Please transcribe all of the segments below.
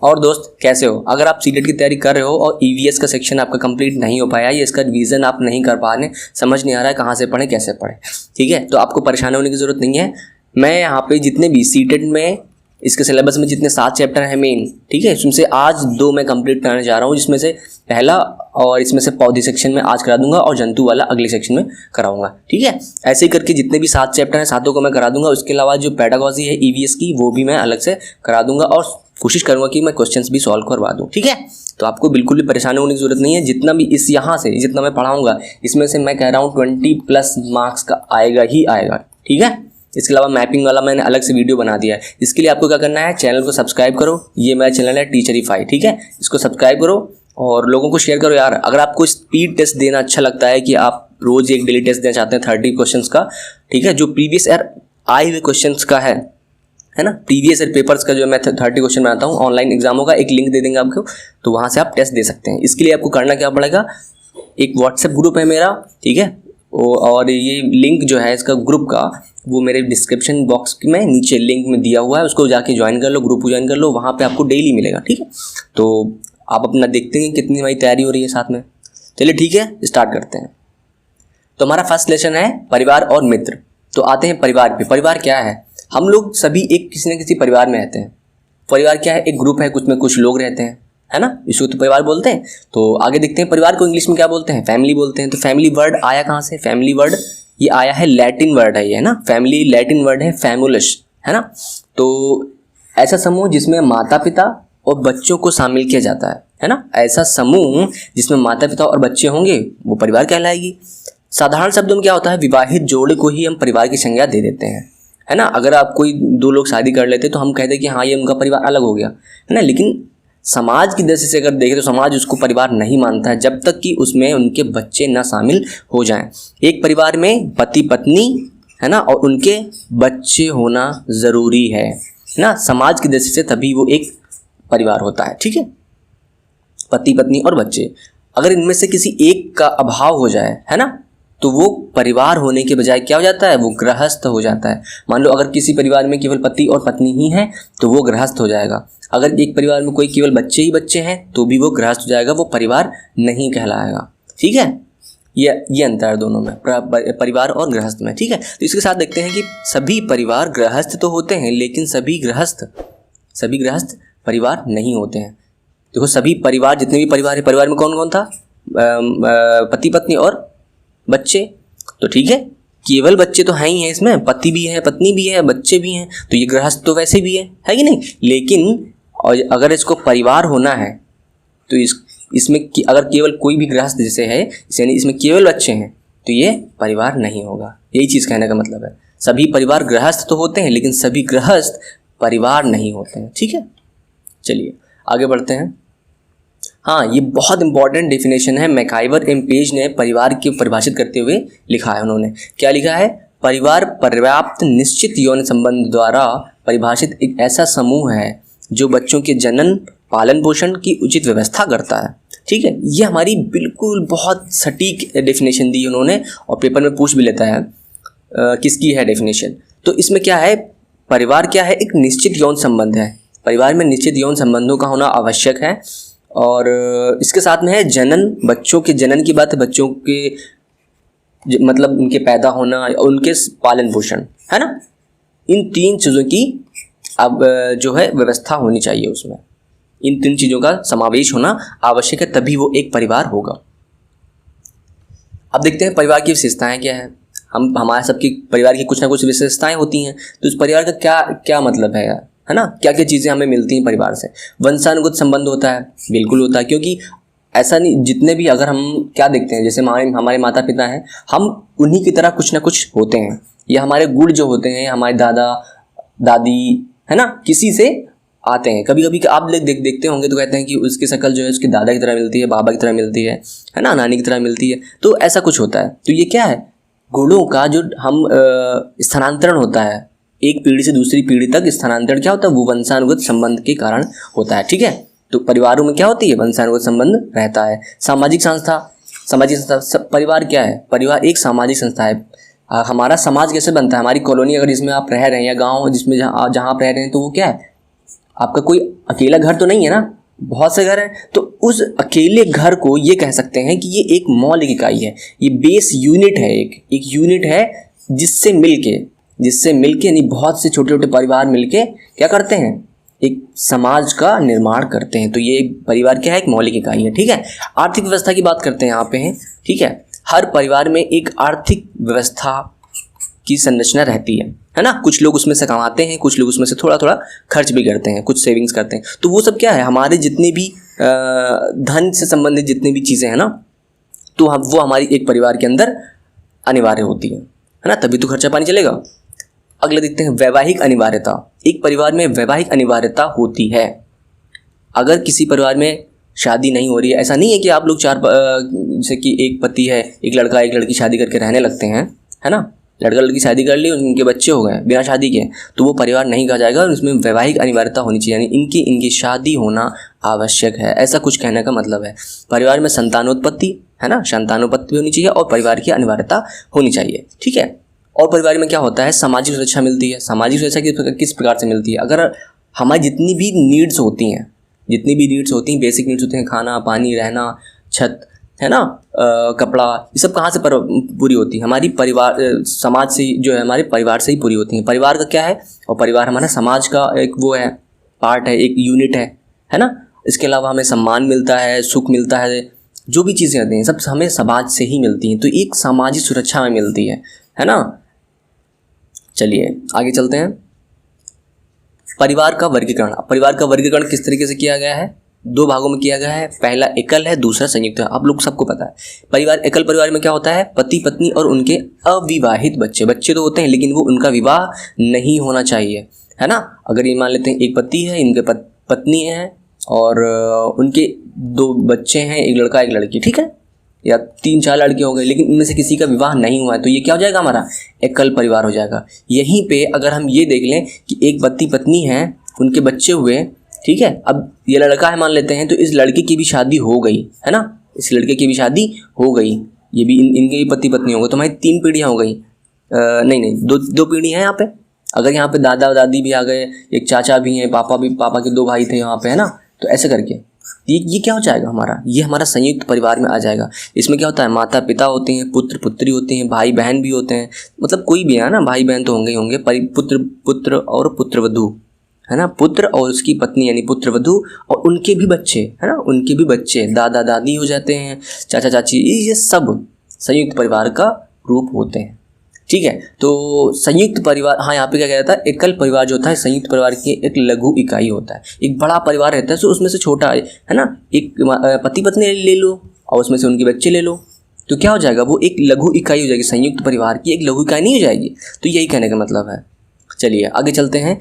और दोस्त कैसे हो? अगर आप सीटेट की तैयारी कर रहे हो और ईवीएस का सेक्शन आपका कंप्लीट नहीं हो पाया या इसका रिवीजन आप नहीं कर पा रहे, समझ नहीं आ रहा है कहाँ से पढ़ें कैसे पढ़ें, ठीक है, तो आपको परेशान होने की ज़रूरत नहीं है। मैं यहाँ पे जितने भी सीटेट में इसके सिलेबस में जितने 7 चैप्टर हैं मेन, ठीक है, इसमें से आज 2 मैं कंप्लीट कराने जा रहा हूँ, जिसमें से पहला और इसमें से पौधे सेक्शन में आज करा दूंगा और जंतु वाला अगले सेक्शन में कराऊंगा, ठीक है। ऐसे ही करके जितने भी 7 चैप्टर हैं सातों को मैं करा दूंगा। उसके अलावा जो पेडागॉजी है ईवीएस की वो भी मैं अलग से करा दूंगा और कोशिश करूंगा कि मैं क्वेश्चंस भी सॉल्व करवा दूं, ठीक है। तो आपको बिल्कुल भी परेशान होने की जरूरत नहीं है। जितना भी इस यहाँ से जितना मैं पढ़ाऊंगा इसमें से मैं कह रहा हूँ 20+ मार्क्स का आएगा ही आएगा, ठीक है। इसके अलावा मैपिंग वाला मैंने अलग से वीडियो बना दिया है। इसके लिए आपको क्या करना है, चैनल को सब्सक्राइब करो। ये मेरा चैनल है टीचरीफाई, ठीक है, इसको सब्सक्राइब करो और लोगों को शेयर करो यार। अगर आपको स्पीड टेस्ट देना अच्छा लगता है कि आप रोज एक डेली टेस्ट देना चाहते हैं 30 क्वेश्चंस का, ठीक है, जो प्रीवियस ईयर आए हुए क्वेश्चंस का है ना, प्रीवियस ईयर पेपर्स का जो मैं 30 क्वेश्चन बनाता हूँ ऑनलाइन एग्जामों का, एक लिंक दे देंगे आपको, तो वहाँ से आप टेस्ट दे सकते हैं। इसके लिए आपको करना क्या पड़ेगा, एक व्हाट्सएप ग्रुप है मेरा, ठीक है, और ये लिंक जो है इसका ग्रुप का वो मेरे डिस्क्रिप्शन बॉक्स में नीचे लिंक में दिया हुआ है, उसको जाके ज्वाइन कर लो, ग्रुप को ज्वाइन कर लो, वहाँ पे आपको डेली मिलेगा, ठीक है। तो आप अपना देखते हैं कितनी हमारी तैयारी हो रही है साथ में। चलिए ठीक है, स्टार्ट करते हैं। तो हमारा फर्स्ट लेसन है परिवार और मित्र। तो आते हैं परिवार पे। परिवार क्या है, हम लोग सभी एक किसी न किसी परिवार में रहते हैं। परिवार क्या है, एक ग्रुप है, कुछ में कुछ लोग रहते हैं, है ना, इसको तो परिवार बोलते हैं। तो आगे देखते हैं परिवार को इंग्लिश में क्या बोलते हैं, फैमिली बोलते हैं। तो फैमिली वर्ड आया कहाँ से, फैमिली वर्ड ये आया है लैटिन वर्ड है ये, है ना, फैमिली लैटिन वर्ड है फैमुलस, है ना। तो ऐसा समूह जिसमें माता पिता और बच्चों को शामिल किया जाता है ना, ऐसा समूह जिसमें माता पिता और बच्चे होंगे वो परिवार कहलाएगी। साधारण शब्दों में क्या होता है, विवाहित जोड़े को ही हम परिवार की संज्ञा दे देते हैं, है ना। अगर आप कोई 2 लोग शादी कर लेते तो हम कहते हैं कि हाँ ये उनका परिवार अलग हो गया, है ना। लेकिन समाज की दृष्टि से अगर देखें तो समाज उसको परिवार नहीं मानता है जब तक कि उसमें उनके बच्चे ना शामिल हो जाएं। एक परिवार में पति पत्नी, है ना, और उनके बच्चे होना ज़रूरी है ना, समाज की दृष्टि से तभी वो एक परिवार होता है, ठीक है। पति पत्नी और बच्चे, अगर इनमें से किसी एक का अभाव हो जाए, है ना, तो वो परिवार होने के बजाय क्या हो जाता है, वो गृहस्थ हो जाता है। मान लो अगर किसी परिवार में केवल पति और पत्नी ही हैं तो वो गृहस्थ हो जाएगा। अगर एक परिवार में कोई केवल बच्चे ही बच्चे हैं तो भी वो गृहस्थ हो जाएगा, वो परिवार नहीं कहलाएगा, ठीक है। ये अंतर है दोनों में, परिवार और गृहस्थ में, ठीक है। तो इसके साथ देखते हैं कि सभी परिवार गृहस्थ तो होते हैं लेकिन सभी गृहस्थ परिवार नहीं होते हैं। देखो सभी परिवार, जितने भी परिवार है, परिवार में कौन कौन था, पति पत्नी और बच्चे, तो ठीक है, केवल बच्चे तो हैं ही हैं इसमें, पति भी है, पत्नी भी है, बच्चे भी हैं, तो ये गृहस्थ तो वैसे भी है कि नहीं। लेकिन और अगर इसको परिवार होना है तो इसमें अगर केवल कोई भी गृहस्थ जैसे है, यानी इसमें केवल बच्चे हैं, तो ये परिवार नहीं होगा। यही चीज़ कहने का मतलब है, सभी परिवार गृहस्थ तो होते हैं लेकिन सभी गृहस्थ परिवार नहीं होते हैं, ठीक है। चलिए आगे बढ़ते हैं। हाँ, ये बहुत इंपॉर्टेंट डेफिनेशन है, मैकाइवर एम पेज ने परिवार की परिभाषित करते हुए लिखा है। उन्होंने क्या लिखा है, परिवार पर्याप्त निश्चित यौन संबंध द्वारा परिभाषित एक ऐसा समूह है जो बच्चों के जनन पालन पोषण की उचित व्यवस्था करता है, ठीक है। ये हमारी बिल्कुल बहुत सटीक डेफिनेशन दी उन्होंने और पेपर में पूछ भी लेता है किसकी है डेफिनेशन। तो इसमें क्या है, परिवार क्या है, एक निश्चित यौन संबंध है। परिवार में निश्चित यौन संबंधों का होना आवश्यक है और इसके साथ में है जनन, बच्चों के जनन की बात है, बच्चों के मतलब उनके पैदा होना और उनके पालन पोषण, है ना। इन 3 चीज़ों की अब जो है व्यवस्था होनी चाहिए, उसमें इन 3 चीज़ों का समावेश होना आवश्यक है, तभी वो एक परिवार होगा। अब देखते हैं परिवार की विशेषताएं क्या है। हमारे सबकी परिवार की कुछ ना कुछ विशेषताएं होती हैं, तो इस परिवार का क्या मतलब है यार, है ना, क्या क्या चीज़ें हमें मिलती हैं परिवार से। वंशानुगत संबंध होता है, बिल्कुल होता है, क्योंकि ऐसा नहीं, जितने भी अगर हम क्या देखते हैं, जैसे हमारे माता पिता हैं, हम उन्हीं की तरह कुछ ना कुछ होते हैं, या हमारे गुण जो होते हैं हमारे दादा दादी, है ना, किसी से आते हैं। कभी कभी आप देखते होंगे तो कहते हैं कि उसकी शक्ल जो है उसके दादा की तरह मिलती है, बाबा की तरह मिलती है ना, नानी की तरह मिलती है, तो ऐसा कुछ होता है। तो ये क्या है, गुणों का जो हम स्थानांतरण होता है, एक पीढ़ी से दूसरी पीढ़ी तक स्थानांतरण क्या होता है, वो वंशानुगत संबंध के कारण होता है, ठीक है। तो परिवारों में क्या होती है, वंशानुगत संबंध रहता है। सामाजिक संस्था, परिवार क्या है, परिवार एक सामाजिक संस्था है। हमारा समाज कैसे बनता है, हमारी कॉलोनी अगर जिसमें आप रह रहे हैं या गाँव जिसमें जहाँ आप रह रहे हैं, तो वो क्या है, आपका कोई अकेला घर तो नहीं है ना, बहुत से घर हैं, तो उस अकेले घर को ये कह सकते हैं कि ये एक मौलिक इकाई है, ये बेस यूनिट है, एक यूनिट है जिससे मिलके यानी बहुत से छोटे छोटे परिवार मिलके क्या करते हैं, एक समाज का निर्माण करते हैं। तो ये परिवार क्या है, एक मौलिक इकाई है। ठीक है, आर्थिक व्यवस्था की बात करते हैं यहाँ पे हैं। ठीक है, हर परिवार में एक आर्थिक व्यवस्था की संरचना रहती है ना। कुछ लोग उसमें से कमाते हैं, कुछ लोग उसमें से थोड़ा थोड़ा खर्च भी करते हैं, कुछ सेविंग्स करते हैं। तो वो सब क्या है, हमारे जितने भी धन से संबंधित जितनी भी चीज़ें हैं ना, तो हम वो हमारी एक परिवार के अंदर अनिवार्य होती है ना, तभी तो खर्चा पानी चलेगा। अगला देखते हैं वैवाहिक अनिवार्यता। एक परिवार में वैवाहिक अनिवार्यता होती है। अगर किसी परिवार में शादी नहीं हो रही है, ऐसा नहीं है कि आप लोग जैसे कि एक पति है, एक लड़का एक लड़की शादी करके रहने लगते हैं, है ना, लड़का लड़की शादी कर ली, उनके बच्चे हो गए बिना शादी के, तो वो परिवार नहीं कहा जाएगा, और उसमें वैवाहिक अनिवार्यता होनी चाहिए, यानी इनकी शादी होना आवश्यक है, ऐसा कुछ कहने का मतलब है। परिवार में संतानोत्पत्ति, है ना, संतानोत्पत्ति होनी चाहिए और परिवार की अनिवार्यता होनी चाहिए। ठीक है, और परिवार में क्या होता है, सामाजिक सुरक्षा मिलती है। सामाजिक सुरक्षा किस प्रकार से मिलती है, अगर हमारी जितनी भी नीड्स होती हैं, बेसिक नीड्स होती हैं, खाना पानी रहना छत, है ना, कपड़ा, ये सब कहाँ से पूरी होती है, हमारी परिवार समाज से ही, जो है हमारे परिवार से ही पूरी होती हैं। परिवार का क्या है, और परिवार हमारा समाज का एक वो है, पार्ट है, एक यूनिट है ना। इसके अलावा हमें सम्मान मिलता है, सुख मिलता है, जो भी चीज़ें आती हैं सब हमें समाज से ही मिलती हैं, तो एक सामाजिक सुरक्षा में मिलती है ना। चलिए आगे चलते हैं। परिवार का वर्गीकरण। परिवार का वर्गीकरण किस तरीके से किया गया है, दो भागों में किया गया है। पहला एकल है, दूसरा संयुक्त है। आप लोग सबको पता है परिवार, एकल परिवार में क्या होता है, पति पत्नी और उनके अविवाहित बच्चे तो होते हैं, लेकिन वो उनका विवाह नहीं होना चाहिए, है ना। अगर ये मान लेते हैं एक पति है, इनके पत्नी है और उनके 2 बच्चे हैं, एक लड़का एक लड़की, ठीक है, या 3-4 लड़के हो गए, लेकिन इनमें से किसी का विवाह नहीं हुआ है, तो ये क्या हो जाएगा, हमारा एकल परिवार हो जाएगा। यहीं पे अगर हम ये देख लें कि एक पति पत्नी है, उनके बच्चे हुए, ठीक है, अब ये लड़का है मान लेते हैं, तो इस लड़के की भी शादी हो गई, है ना, इस लड़के की भी शादी हो गई, ये भी इनके भी पति पत्नी हो गए, तो हमारी 3 पीढ़ियाँ हो गई, नहीं 2 पीढ़ी हैं यहाँ पे। अगर यहाँ पे दादा दादी भी आ गए, एक चाचा भी हैं, पापा के 2 भाई थे यहाँ पे, है ना, तो ऐसे करके ये क्या हो जाएगा हमारा, ये हमारा संयुक्त परिवार में आ जाएगा। इसमें क्या होता है, माता पिता होते हैं, पुत्र पुत्री होते हैं, भाई बहन भी होते हैं, मतलब कोई भी है ना, भाई बहन तो होंगे ही होंगे, पुत्र और पुत्रवधू, है ना, पुत्र और उसकी पत्नी यानी पुत्रवधू, और उनके भी बच्चे, है ना, उनके भी बच्चे, दादा दादी हो जाते हैं, चाचा चाची, ये सब संयुक्त परिवार का रूप होते हैं। ठीक है, तो संयुक्त परिवार, हाँ यहाँ पे क्या कहता है, एकल परिवार जो होता है संयुक्त परिवार की एक लघु इकाई होता है। एक बड़ा परिवार रहता है तो उसमें से छोटा है ना, एक पति पत्नी ले लो और उसमें से उनके बच्चे ले लो, तो क्या हो जाएगा, वो एक लघु इकाई हो जाएगी, संयुक्त परिवार की एक लघु इकाई नहीं हो जाएगी। तो यही कहने का मतलब है। चलिए आगे चलते हैं।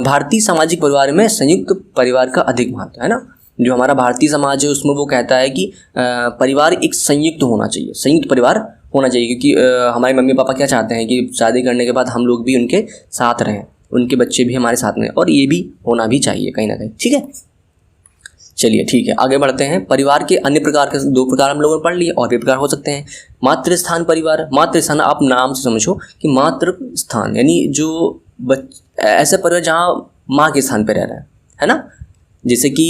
भारतीय सामाजिक परिवार में संयुक्त परिवार का अधिक महत्व है ना। जो हमारा भारतीय समाज है उसमें वो कहता है कि परिवार एक संयुक्त होना चाहिए, संयुक्त परिवार होना चाहिए, क्योंकि हमारे मम्मी पापा क्या चाहते हैं कि शादी करने के बाद हम लोग भी उनके साथ रहें, उनके बच्चे भी हमारे साथ में, और ये भी होना भी चाहिए कहीं ना कहीं। ठीक है, चलिए ठीक है, आगे बढ़ते हैं। परिवार के अन्य प्रकार के 2 प्रकार हम लोगों ने पढ़ लिए, और भी प्रकार हो सकते हैं। मातृ स्थान परिवार। मातृ स्थान आप नाम से समझो कि मातृ स्थान यानी जो ऐसा परिवार जहाँ माँ के स्थान पर रह रहा है ना। जैसे कि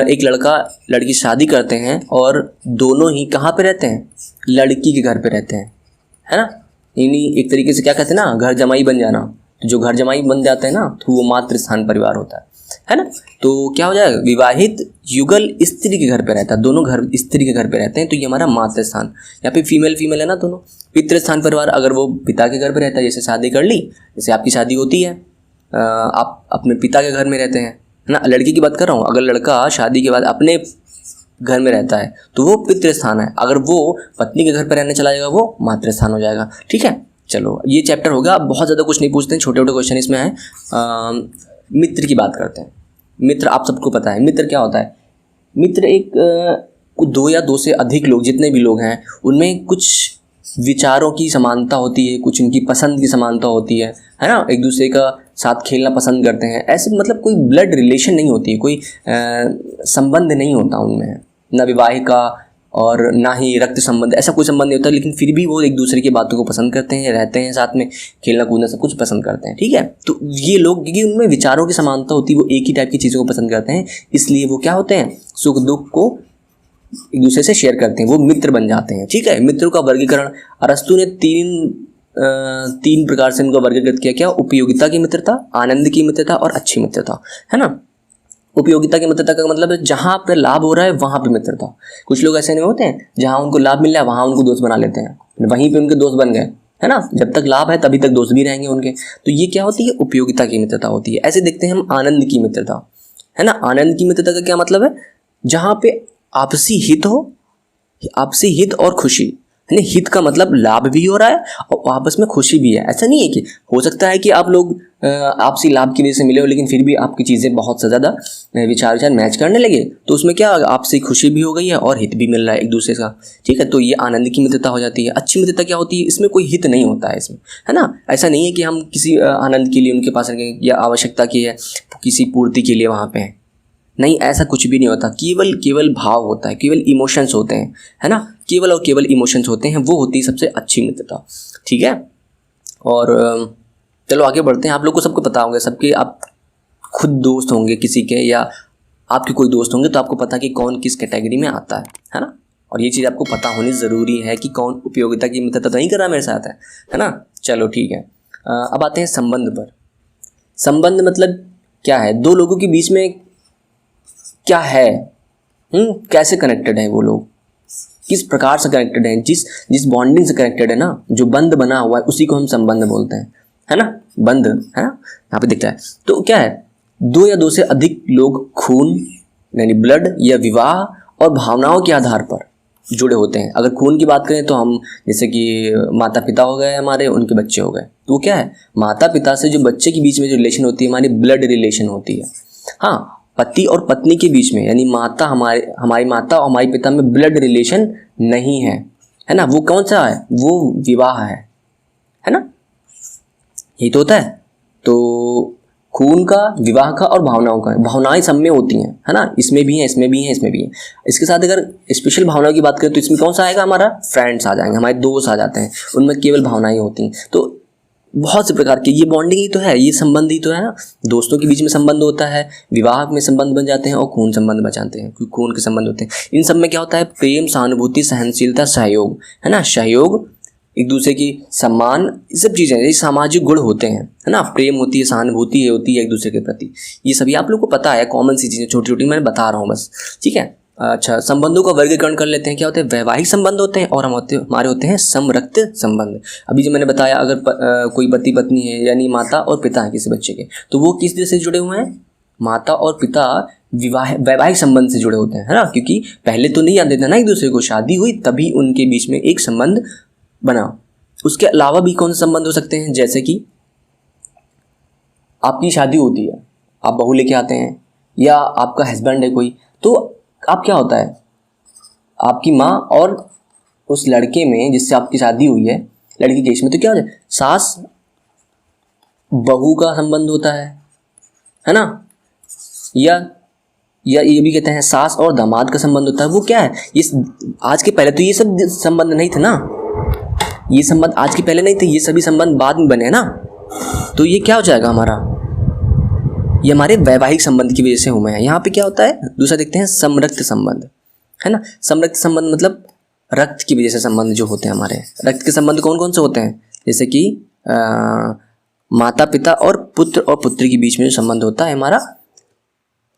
एक लड़का लड़की शादी करते हैं और दोनों ही कहाँ पे रहते हैं, लड़की के घर पे रहते हैं, है ना। यानी एक तरीके से क्या कहते हैं ना, घर जमाई बन जाना। तो जो घर जमाई बन जाते हैं ना, तो वो मातृ स्थान परिवार होता है ना। तो क्या हो जाएगा, विवाहित युगल स्त्री के घर पे रहता है, दोनों घर स्त्री के घर पे रहते हैं, तो ये हमारा मातृ स्थान। यहाँ पे फीमेल है ना दोनों। पितृस्थान परिवार, अगर वो पिता के घर पे रहता है, जैसे शादी कर ली, जैसे आपकी शादी होती है, आप अपने पिता के घर में रहते हैं ना, लड़की की बात कर रहा हूँ। अगर लड़का शादी के बाद अपने घर में रहता है तो वो पितृस्थान है, अगर वो पत्नी के घर पर रहने चला जाएगा वो मातृस्थान हो जाएगा। ठीक है, चलो ये चैप्टर होगा, बहुत ज़्यादा कुछ नहीं पूछते हैं, छोटे छोटे क्वेश्चन इसमें हैं। मित्र की बात करते हैं। मित्र आप सबको पता है मित्र क्या होता है। मित्र एक 2 या 2 से अधिक लोग, जितने भी लोग हैं उनमें कुछ विचारों की समानता होती है, कुछ उनकी पसंद की समानता होती है ना, एक दूसरे का साथ खेलना पसंद करते हैं। ऐसे मतलब कोई ब्लड रिलेशन नहीं होती, कोई संबंध नहीं होता उनमें, न विवाह का और ना ही रक्त संबंध, ऐसा कोई संबंध नहीं होता, लेकिन फिर भी वो एक दूसरे की बातों को पसंद करते हैं, रहते हैं साथ में, खेलना कूदना सब कुछ पसंद करते हैं। ठीक है, तो ये लोग, क्योंकि उनमें विचारों की समानता होती है, वो एक ही टाइप की चीज़ों को पसंद करते हैं, इसलिए वो क्या होते हैं, सुख दुख को एक दूसरे से शेयर करते हैं, वो मित्र बन जाते हैं। ठीक है, मित्रों का वर्गीकरण अरस्तु ने तीन प्रकार से इनको वर्गीकृत किया। क्या? उपयोगिता की मित्रता, आनंद की मित्रता और अच्छी मित्रता, है ना। उपयोगिता की मित्रता का मतलब है जहाँ पे लाभ हो रहा है वहाँ पे मित्रता। कुछ लोग ऐसे नहीं होते हैं जहाँ उनको लाभ मिल रहा है वहाँ उनको दोस्त बना लेते हैं, वहीं पे उनके दोस्त बन गए, है ना। जब तक लाभ है तभी तक दोस्त भी रहेंगे उनके। तो ये क्या होती है? उपयोगिता की मित्रता होती है। ऐसे देखते हैं हम आनंद की मित्रता, है ना। आनंद की मित्रता का क्या मतलब है? जहाँ पे आपसी हित हो, आपसी हित और खुशी, यानी हित का मतलब लाभ भी हो रहा है और आपस में खुशी भी है। ऐसा नहीं है कि हो सकता है कि आप लोग आपसी लाभ की वजह से मिले हो, लेकिन फिर भी आपकी चीज़ें बहुत से ज़्यादा विचार मैच करने लगे, तो उसमें क्या आपसी खुशी भी हो गई है और हित भी मिल रहा है एक दूसरे का। ठीक है, तो ये आनंद की मित्रता हो जाती है। अच्छी मित्रता क्या होती है? इसमें कोई हित नहीं होता है इसमें, है ना। ऐसा नहीं है कि हम किसी आनंद के लिए उनके पास रहेंगे या आवश्यकता की है किसी पूर्ति के लिए वहाँ पे हैं, नहीं, ऐसा कुछ भी नहीं होता। केवल भाव होता है, केवल इमोशंस होते हैं, है ना। केवल और केवल इमोशंस होते हैं, वो होती है सबसे अच्छी मित्रता। ठीक है, और चलो आगे बढ़ते हैं। आप लोग को सबको पता होंगे, सबके आप खुद दोस्त होंगे किसी के, या आपके कोई दोस्त होंगे, तो आपको पता कि कौन किस कैटेगरी में आता है ना। और ये चीज़ आपको पता होनी ज़रूरी है कि कौन उपयोगिता की मित्रता तो नहीं कर रहा मेरे साथ, है ना। चलो ठीक है, अब आते हैं संबंध पर। संबंध मतलब क्या है? दो लोगों के बीच में क्या है, कैसे कनेक्टेड है वो लोग, किस प्रकार से कनेक्टेड हैं, जिस बॉन्डिंग से कनेक्टेड है ना, जो बंध बना हुआ है उसी को हम संबंध बोलते हैं, है ना। बंध, है ना, यहाँ पे दिखता है। तो क्या है? दो या दो से अधिक लोग खून यानी ब्लड या विवाह और भावनाओं के आधार पर जुड़े होते हैं। अगर खून की बात करें तो हम जैसे कि माता पिता हो गए हमारे, उनके बच्चे हो गए, तो क्या है? माता पिता से जो बच्चे के बीच में जो रिलेशन होती है हमारी ब्लड रिलेशन होती है। हाँ, पति और पत्नी के बीच में यानी हमारी माता और हमारे पिता में ब्लड रिलेशन नहीं है, है ना। वो कौन सा है? वो विवाह है ना। यही तो होता है। तो खून का, विवाह का और भावनाओं का, भावनाएं सब में होती हैं, है ना। इसमें भी है, इसमें भी है, इसमें भी है। इसके साथ अगर स्पेशल भावनाओं की बात करें तो इसमें कौन सा आएगा? हमारा फ्रेंड्स आ जाएंगे, हमारे दोस्त आ जाते हैं, उनमें केवल भावनाएं होती हैं। तो बहुत से प्रकार के ये बॉन्डिंग ही तो है, ये संबंध ही तो है ना। दोस्तों के बीच में संबंध होता है, विवाह में संबंध बन जाते हैं और खून संबंध बन जाते हैं, क्योंकि खून के संबंध होते हैं। इन सब में क्या होता है? प्रेम, सहानुभूति, सहनशीलता, सहयोग, है ना। सहयोग, एक दूसरे की सम्मान, ये सब चीज़ें, ये सामाजिक गुण होते हैं, है ना। प्रेम होती है, सहानुभूति होती है एक दूसरे के प्रति, ये सभी आप लोग को पता है, कॉमन सी चीज़ें, छोटी छोटी मैं बता रहा हूँ बस। ठीक है, अच्छा, संबंधों का वर्गीकरण कर लेते हैं। क्या होते हैं? वैवाहिक संबंध होते हैं और हमारे होते हैं समरक्त संबंध। अभी जो मैंने बताया, अगर कोई पति पत्नी है यानी माता और पिता है किसी बच्चे के, तो वो किस तरह से जुड़े हुए हैं? माता और पिता वैवाहिक संबंध से जुड़े होते हैं, है ना। क्योंकि पहले तो नहीं जानते थे ना एक दूसरे को, शादी हुई तभी उनके बीच में एक संबंध बना। उसके अलावा भी कौन से संबंध हो सकते हैं? जैसे कि आपकी शादी होती है, आप बहू लेके आते हैं, या आपका हस्बैंड है कोई, तो आप क्या होता है? आपकी माँ और उस लड़के में जिससे आपकी शादी हुई है, लड़की के केस में तो क्या होता है? सास बहू का संबंध होता है ना। या ये भी कहते हैं सास और दामाद का संबंध होता है। वो क्या है? ये आज के पहले तो ये सब संबंध नहीं थे ना, ये संबंध आज के पहले नहीं थे, ये सभी संबंध बाद में बने ना। तो ये क्या हो जाएगा हमारा? ये हमारे वैवाहिक संबंध की वजह से हुए हैं। यहाँ पे क्या होता है? दूसरा देखते हैं समरक्त संबंध, है ना। समरक्त संबंध मतलब रक्त की वजह से संबंध जो होते हैं हमारे। रक्त के संबंध कौन कौन से होते हैं? जैसे कि माता पिता और पुत्र और पुत्री के बीच में जो संबंध होता है हमारा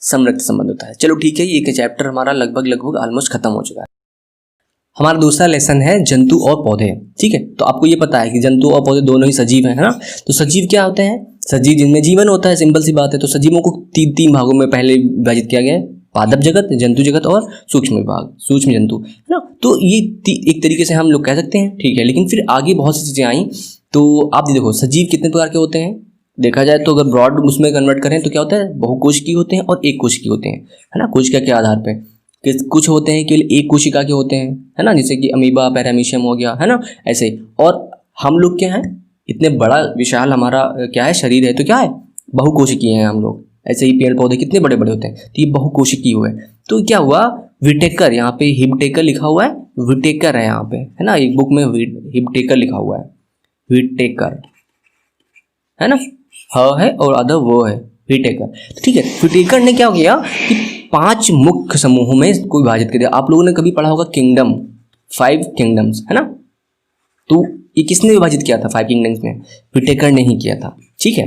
समरक्त संबंध होता है। चलो ठीक है, ये चैप्टर हमारा लगभग ऑलमोस्ट खत्म हो चुका है। हमारा दूसरा लेसन है जंतु और पौधे। ठीक है, तो आपको ये पता है कि जंतु और पौधे दोनों ही सजीव हैं, है ना। तो सजीव क्या होते हैं? सजीव जिनमें जीवन होता है, सिंपल सी बात है। तो सजीवों को तीन भागों में पहले विभाजित किया गया है, पादप जगत, जंतु जगत और सूक्ष्म विभाग, सूक्ष्म जंतु, है ना। तो ये एक तरीके से हम लोग कह सकते हैं, ठीक है। लेकिन फिर आगे बहुत सी चीज़ें आई। तो आप देखो सजीव कितने प्रकार के होते हैं, देखा जाए तो अगर ब्रॉड उसमें कन्वर्ट करें तो क्या होता है? बहुकोशिकीय होते हैं और एक कोशिकीय होते हैं, है ना। कोशिका के आधार पर कुछ होते हैं केवल एक कोशिका के होते हैं, है ना, जैसे कि अमीबा, पैरामीशियम हो गया, है ना, ऐसे ही। और हम लोग क्या हैं? इतने बड़ा विशाल हमारा क्या है? शरीर है, तो क्या है? बहुकोशिकीय हैं हम लोग, ऐसे ही पेड़ पौधे कितने बड़े बड़े होते हैं, तो ये बहुकोशिकीय है। तो क्या हुआ, विटेकर, यहाँ पे हिबटेकर लिखा हुआ है, विटेकर है यहाँ पे, है ना, एक बुक में हिबटेकर लिखा हुआ है, विटेकर है ना, ह है और अदर वो है, विटेकर। ठीक है, विटेकर ने क्या किया कि 5 मुख्य समूहों में कोई विभाजित कर दिया। आप लोगों ने कभी पढ़ा होगा किंगडम, 5 किंगडम्स, है ना, तो ये किसने विभाजित किया था 5 किंगडम्स में? विटेकर ने ही किया था। ठीक है,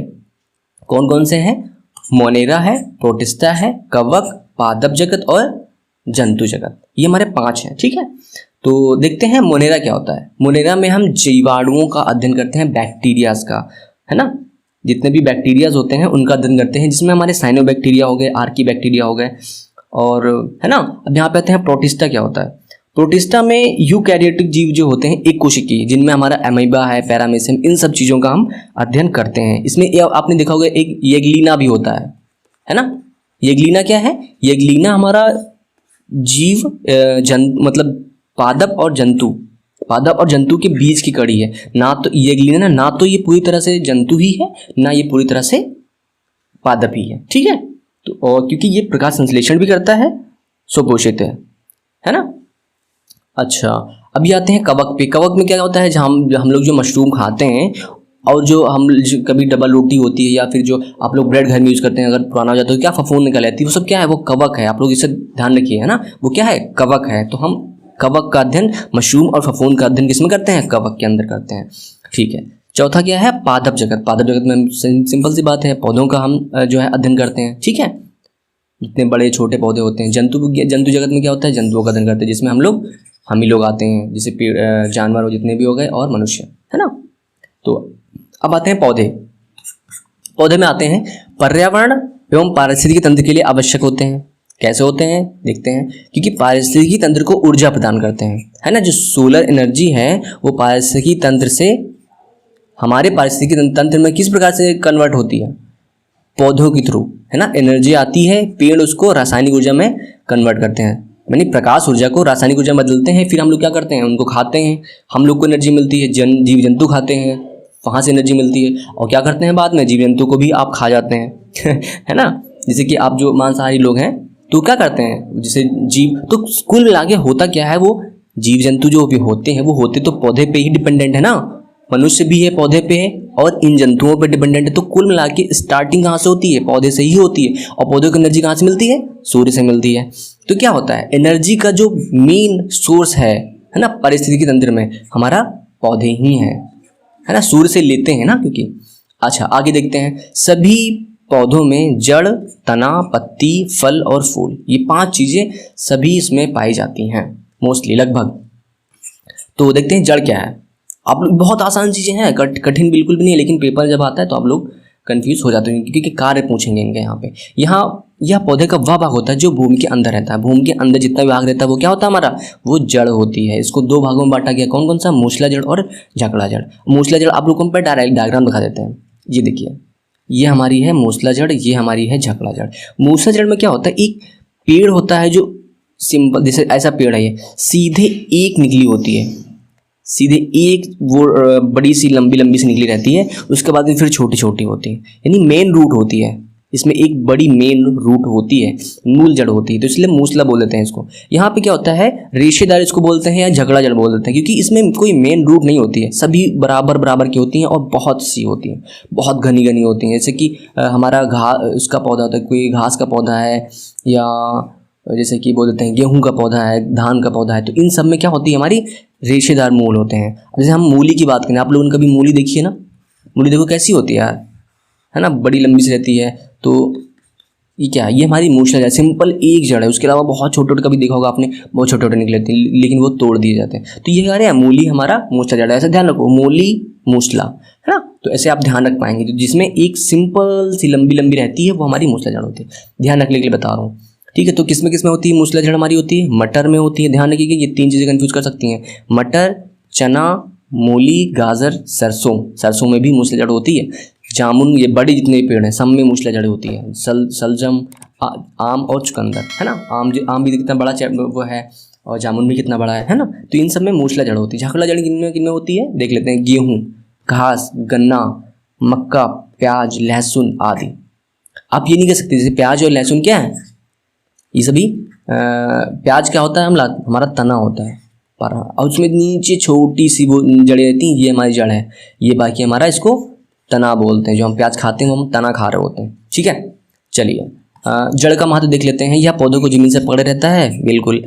कौन कौन से हैं? मोनेरा है, प्रोटिस्टा है, कवक, पादप जगत और जंतु जगत, ये हमारे 5 हैं। ठीक है, तो देखते हैं मोनेरा क्या होता है। मोनेरा में हम जीवाणुओं का अध्ययन करते हैं, बैक्टीरियाज का, है ना, जितने भी बैक्टीरियाज होते हैं उनका अध्ययन करते हैं, जिसमें हमारे साइनोबैक्टीरिया हो गए, आर्की बैक्टीरिया हो गए, और है ना। अब यहाँ पे आते हैं प्रोटिस्टा क्या होता है। प्रोटिस्टा में यूकैरियोटिक जीव जो होते हैं, एक कोशिकीय, जिनमें हमारा अमीबा है, पैरामीशियम, इन सब चीज़ों का हम अध्ययन करते हैं। इसमें आपने देखा होगा एक येगलिना भी होता है ना। येगलिना क्या है? येगलिना हमारा जीव मतलब पादप और जंतु के बीच की कड़ी है। ना तो येगलिना, ना तो ये पूरी तरह से जंतु ही है, ना ये पूरी तरह से पादप ही है। ठीक है, तो और क्योंकि ये प्रकाश संश्लेषण भी करता है, सुपोषित है ना। अच्छा, अभी आते हैं कवक पे। कवक में क्या होता है, जहाँ हम लोग जो मशरूम खाते हैं और जो कभी डबल रोटी होती है या फिर जो आप लोग ब्रेड घर में यूज़ करते हैं, अगर पुराना हो जाता है तो क्या फफूंद निकल आती है, वो सब क्या है? वो कवक है। आप लोग इसे ध्यान रखिए, है ना, वो क्या है? कवक है। तो हम कवक का अध्ययन, मशरूम और फफूंद का अध्ययन किसमें करते हैं? कवक के अंदर करते हैं। ठीक है, चौथा क्या है? पादप जगत। पादप जगत में सिंपल सी बात है, पौधों का हम जो है अध्ययन करते हैं। ठीक है, जितने बड़े छोटे पौधे होते हैं। जंतु जगत में क्या होता है? जंतुओं का अध्ययन करते हैं, जिसमें हम ही लोग आते हैं, जैसे पेड़, जानवर हो जितने भी हो गए, और मनुष्य, है ना। तो अब आते हैं पौधे में आते हैं। पर्यावरण एवं पारिस्थितिकी तंत्र के लिए आवश्यक होते हैं। कैसे होते हैं देखते हैं, क्योंकि पारिस्थितिकी तंत्र को ऊर्जा प्रदान करते हैं, है ना। जो सोलर एनर्जी है वो पारिस्थितिकी तंत्र से, हमारे पारिस्थितिकी तंत्र में किस प्रकार से कन्वर्ट होती है? पौधों के थ्रू, है ना। एनर्जी आती है, पेड़ उसको रासायनिक ऊर्जा में कन्वर्ट करते हैं, यानी प्रकाश ऊर्जा को रासायनिक ऊर्जा में बदलते हैं। फिर हम लोग क्या करते हैं? उनको खाते हैं, हम लोग को एनर्जी मिलती है। जीव जंतु खाते हैं, वहाँ से एनर्जी मिलती है। और क्या करते हैं बाद में? जीव जंतु को भी आप खा जाते हैं है ना। जैसे कि आप जो मांसाहारी लोग हैं तो क्या करते हैं, जैसे जीव, तो कुल मिला के होता क्या है, वो जीव जंतु जो भी होते हैं वो होते तो पौधे पे ही डिपेंडेंट है ना। मनुष्य भी है पौधे पे है और इन जंतुओं पे डिपेंडेंट है। तो कुल मिला के स्टार्टिंग कहाँ से होती है? पौधे से ही होती है। और पौधों की एनर्जी कहाँ से मिलती है? सूर्य से मिलती है। तो क्या होता है, एनर्जी का जो मेन सोर्स है ना पारिस्थितिकी तंत्र में, हमारा पौधे ही है ना। सूर्य से लेते हैं ना, क्योंकि। अच्छा, आगे देखते हैं। सभी पौधों में जड़, तना, पत्ती, फल और फूल, ये 5 चीजें सभी इसमें पाई जाती हैं, मोस्टली, लगभग। तो देखते हैं जड़ क्या है। आप लोग, बहुत आसान चीजें हैं, कठिन बिल्कुल भी नहीं है, लेकिन पेपर जब आता है तो आप लोग कंफ्यूज हो जाते हैं, क्योंकि कार्य पूछेंगे इनके यहाँ यह पौधे का वह भाग होता है जो भूमि के अंदर रहता है। भूमि के अंदर जितना भी भाग रहता है वो क्या होता है हमारा? वो जड़ होती है। इसको 2 भागों में बांटा गया, कौन कौन सा? मूसला जड़ और झकड़ा जड़। मूसला जड़ आप लोग को डायरेक्ट डायग्राम दिखा देते हैं। ये देखिए, ये हमारी है मूसला जड़, ये हमारी है झकड़ा जड़। मूसला जड़ में क्या होता है, एक पेड़ होता है जो सिंपल, जैसे ऐसा पेड़ है, ये सीधे एक निकली होती है, सीधे एक वो बड़ी सी लंबी सी निकली रहती है, उसके बाद में फिर छोटी छोटी होती है, यानी मेन रूट होती है। इसमें एक बड़ी मेन रूट होती है, मूल जड़ होती है, तो इसलिए मूसला बोल देते हैं इसको। यहाँ पे क्या होता है, रेशेदार इसको बोलते हैं या झगड़ा जड़ बोल देते हैं, क्योंकि इसमें कोई मेन रूट नहीं होती है, सभी बराबर की होती हैं और बहुत सी होती हैं, बहुत घनी होती हैं। जैसे कि हमारा उसका पौधा होता है, कोई घास का पौधा है, या जैसे कि बोल देते हैं गेहूं का पौधा है, धान का पौधा है, तो इन सब में क्या होती है, हमारी रेशेदार मूल होते हैं। जैसे हम मूली की बात करें, आप लोगों ने कभी मूली देखी है ना? मूली देखो कैसी होती है यार, है ना, बड़ी लंबी सी रहती है। तो ये क्या है, ये हमारी मूसला जड़, सिंपल एक जड़ है। उसके अलावा बहुत छोटे कभी देखा होगा आपने, बहुत छोटे निकले थे, लेकिन वो तोड़ दिए जाते हैं। तो ये कह रहे हैं मूली हमारा मूसला जड़ है, ऐसा ध्यान रखो, मूली मूसला, है ना। तो ऐसे आप ध्यान रख पाएंगे, तो जिसमें एक सिंपल सी लंबी रहती है वो हमारी मूसला जड़ होती है। ध्यान रखने के लिए बता रहा हूँ, ठीक है। तो किस में होती है मूसला जड़? हमारी होती है मटर में होती है। ध्यान रखिए, ये 3 चीज़ें कंफ्यूज कर सकती हैं, मटर, चना, मूली, गाजर, सरसों में भी मूसला जड़ होती है। जामुन, ये बड़े जितने पेड़ हैं सब में मूसला जड़ होती है। सलजम, आम और चुकंदर, है ना। आम भी कितना बड़ा वो है, और जामुन भी कितना बड़ा है ना। तो इन सब में मूसला जड़ होती है। झकड़ा जड़ किनमें होती है देख लेते हैं, गेहूँ, घास, गन्ना, मक्का, प्याज, लहसुन आदि। आप ये नहीं कह सकते जैसे प्याज और लहसुन क्या है, ये सभी प्याज क्या होता है हमारा तना होता है पर, और उसमें नीचे छोटी सी वो जड़ें रहती हैं, ये हमारी जड़ है, ये बाकी हमारा इसको तना बोलते हैं। जो हम प्याज खाते हैं वो हम तना खा रहे होते हैं। ठीक है, चलिए जड़ का महत्व देख लेते हैं। यह पौधों को जमीन से पकड़े रहता है, बिल्कुल।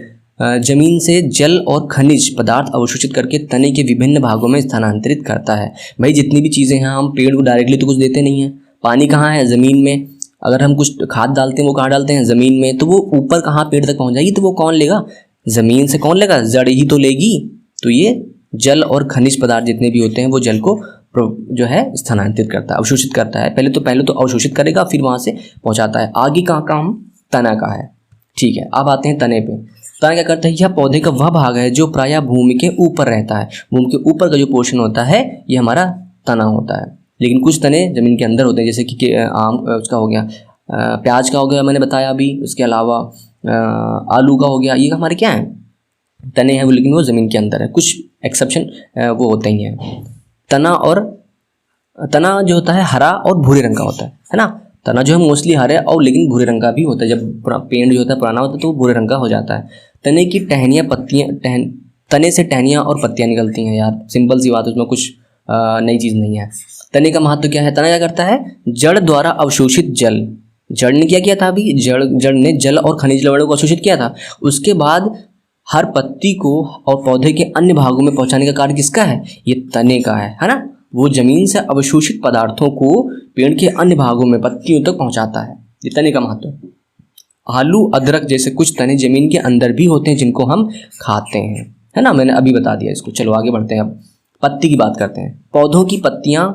जमीन से जल और खनिज पदार्थ अवशोषित करके तने के विभिन्न भागों में स्थानांतरित करता है। भाई जितनी भी चीज़ें हैं, हम पेड़ को डायरेक्टली तो कुछ देते नहीं हैं। पानी कहाँ है, ज़मीन में। अगर हम कुछ खाद डालते हैं वो कहाँ डालते हैं, ज़मीन में। तो वो ऊपर कहाँ पेड़ तक पहुँच जाएगी, तो वो कौन लेगा, ज़मीन से कौन लेगा, जड़ ही तो लेगी। तो ये जल और खनिज पदार्थ जितने भी होते हैं वो जल को जो है स्थानांतरित करता है, अवशोषित करता है। पहले तो अवशोषित करेगा, फिर वहाँ से पहुँचाता है। आगे कहाँ काम, तना का है। ठीक है, अब आते हैं तने पे। तना क्या करता है, यह पौधे का वह भाग है जो प्रायः भूमि के ऊपर रहता है। भूमि के ऊपर का जो पोर्शन होता है ये हमारा तना होता है। लेकिन कुछ तने जमीन के अंदर होते हैं, जैसे कि आम उसका हो गया, प्याज का हो गया, मैंने बताया अभी। उसके अलावा आलू का हो गया, ये हमारे क्या है, तने हैं वो, लेकिन वो ज़मीन के अंदर है। कुछ एक्सेप्शन वो होते ही हैं। तना जो होता है हरा और भूरे रंग का होता है ना। तना जो है मोस्टली हरे और लेकिन भूरे रंग का भी होता है। जब पेड़ जो होता है पुराना होता है तो वो भूरे रंग का हो जाता है। तने की टहनियाँ पत्तियाँ तने से टहनियाँ और पत्तियाँ निकलती हैं यार, सिंपल सी बात है, उसमें कुछ नई चीज़ नहीं है। तने का महत्व क्या है, तना क्या करता है, जड़ द्वारा अवशोषित जल, जड़ ने क्या किया था अभी, जड़ ने जल और खनिज लवणों को अवशोषित किया था। उसके बाद हर पत्ती को और पौधे के अन्य भागों में पहुंचाने का कार्य किसका है, ये तने का है ना। वो जमीन से अवशोषित पदार्थों को पेड़ के अन्य भागों में पत्तियों तक पहुंचाता है, ये तने का महत्व। आलू अदरक जैसे कुछ तने जमीन के अंदर भी होते हैं जिनको हम खाते हैं, है ना, मैंने अभी बता दिया इसको। चलो आगे बढ़ते हैं। अब पत्ती की बात करते हैं। पौधों की पत्तियां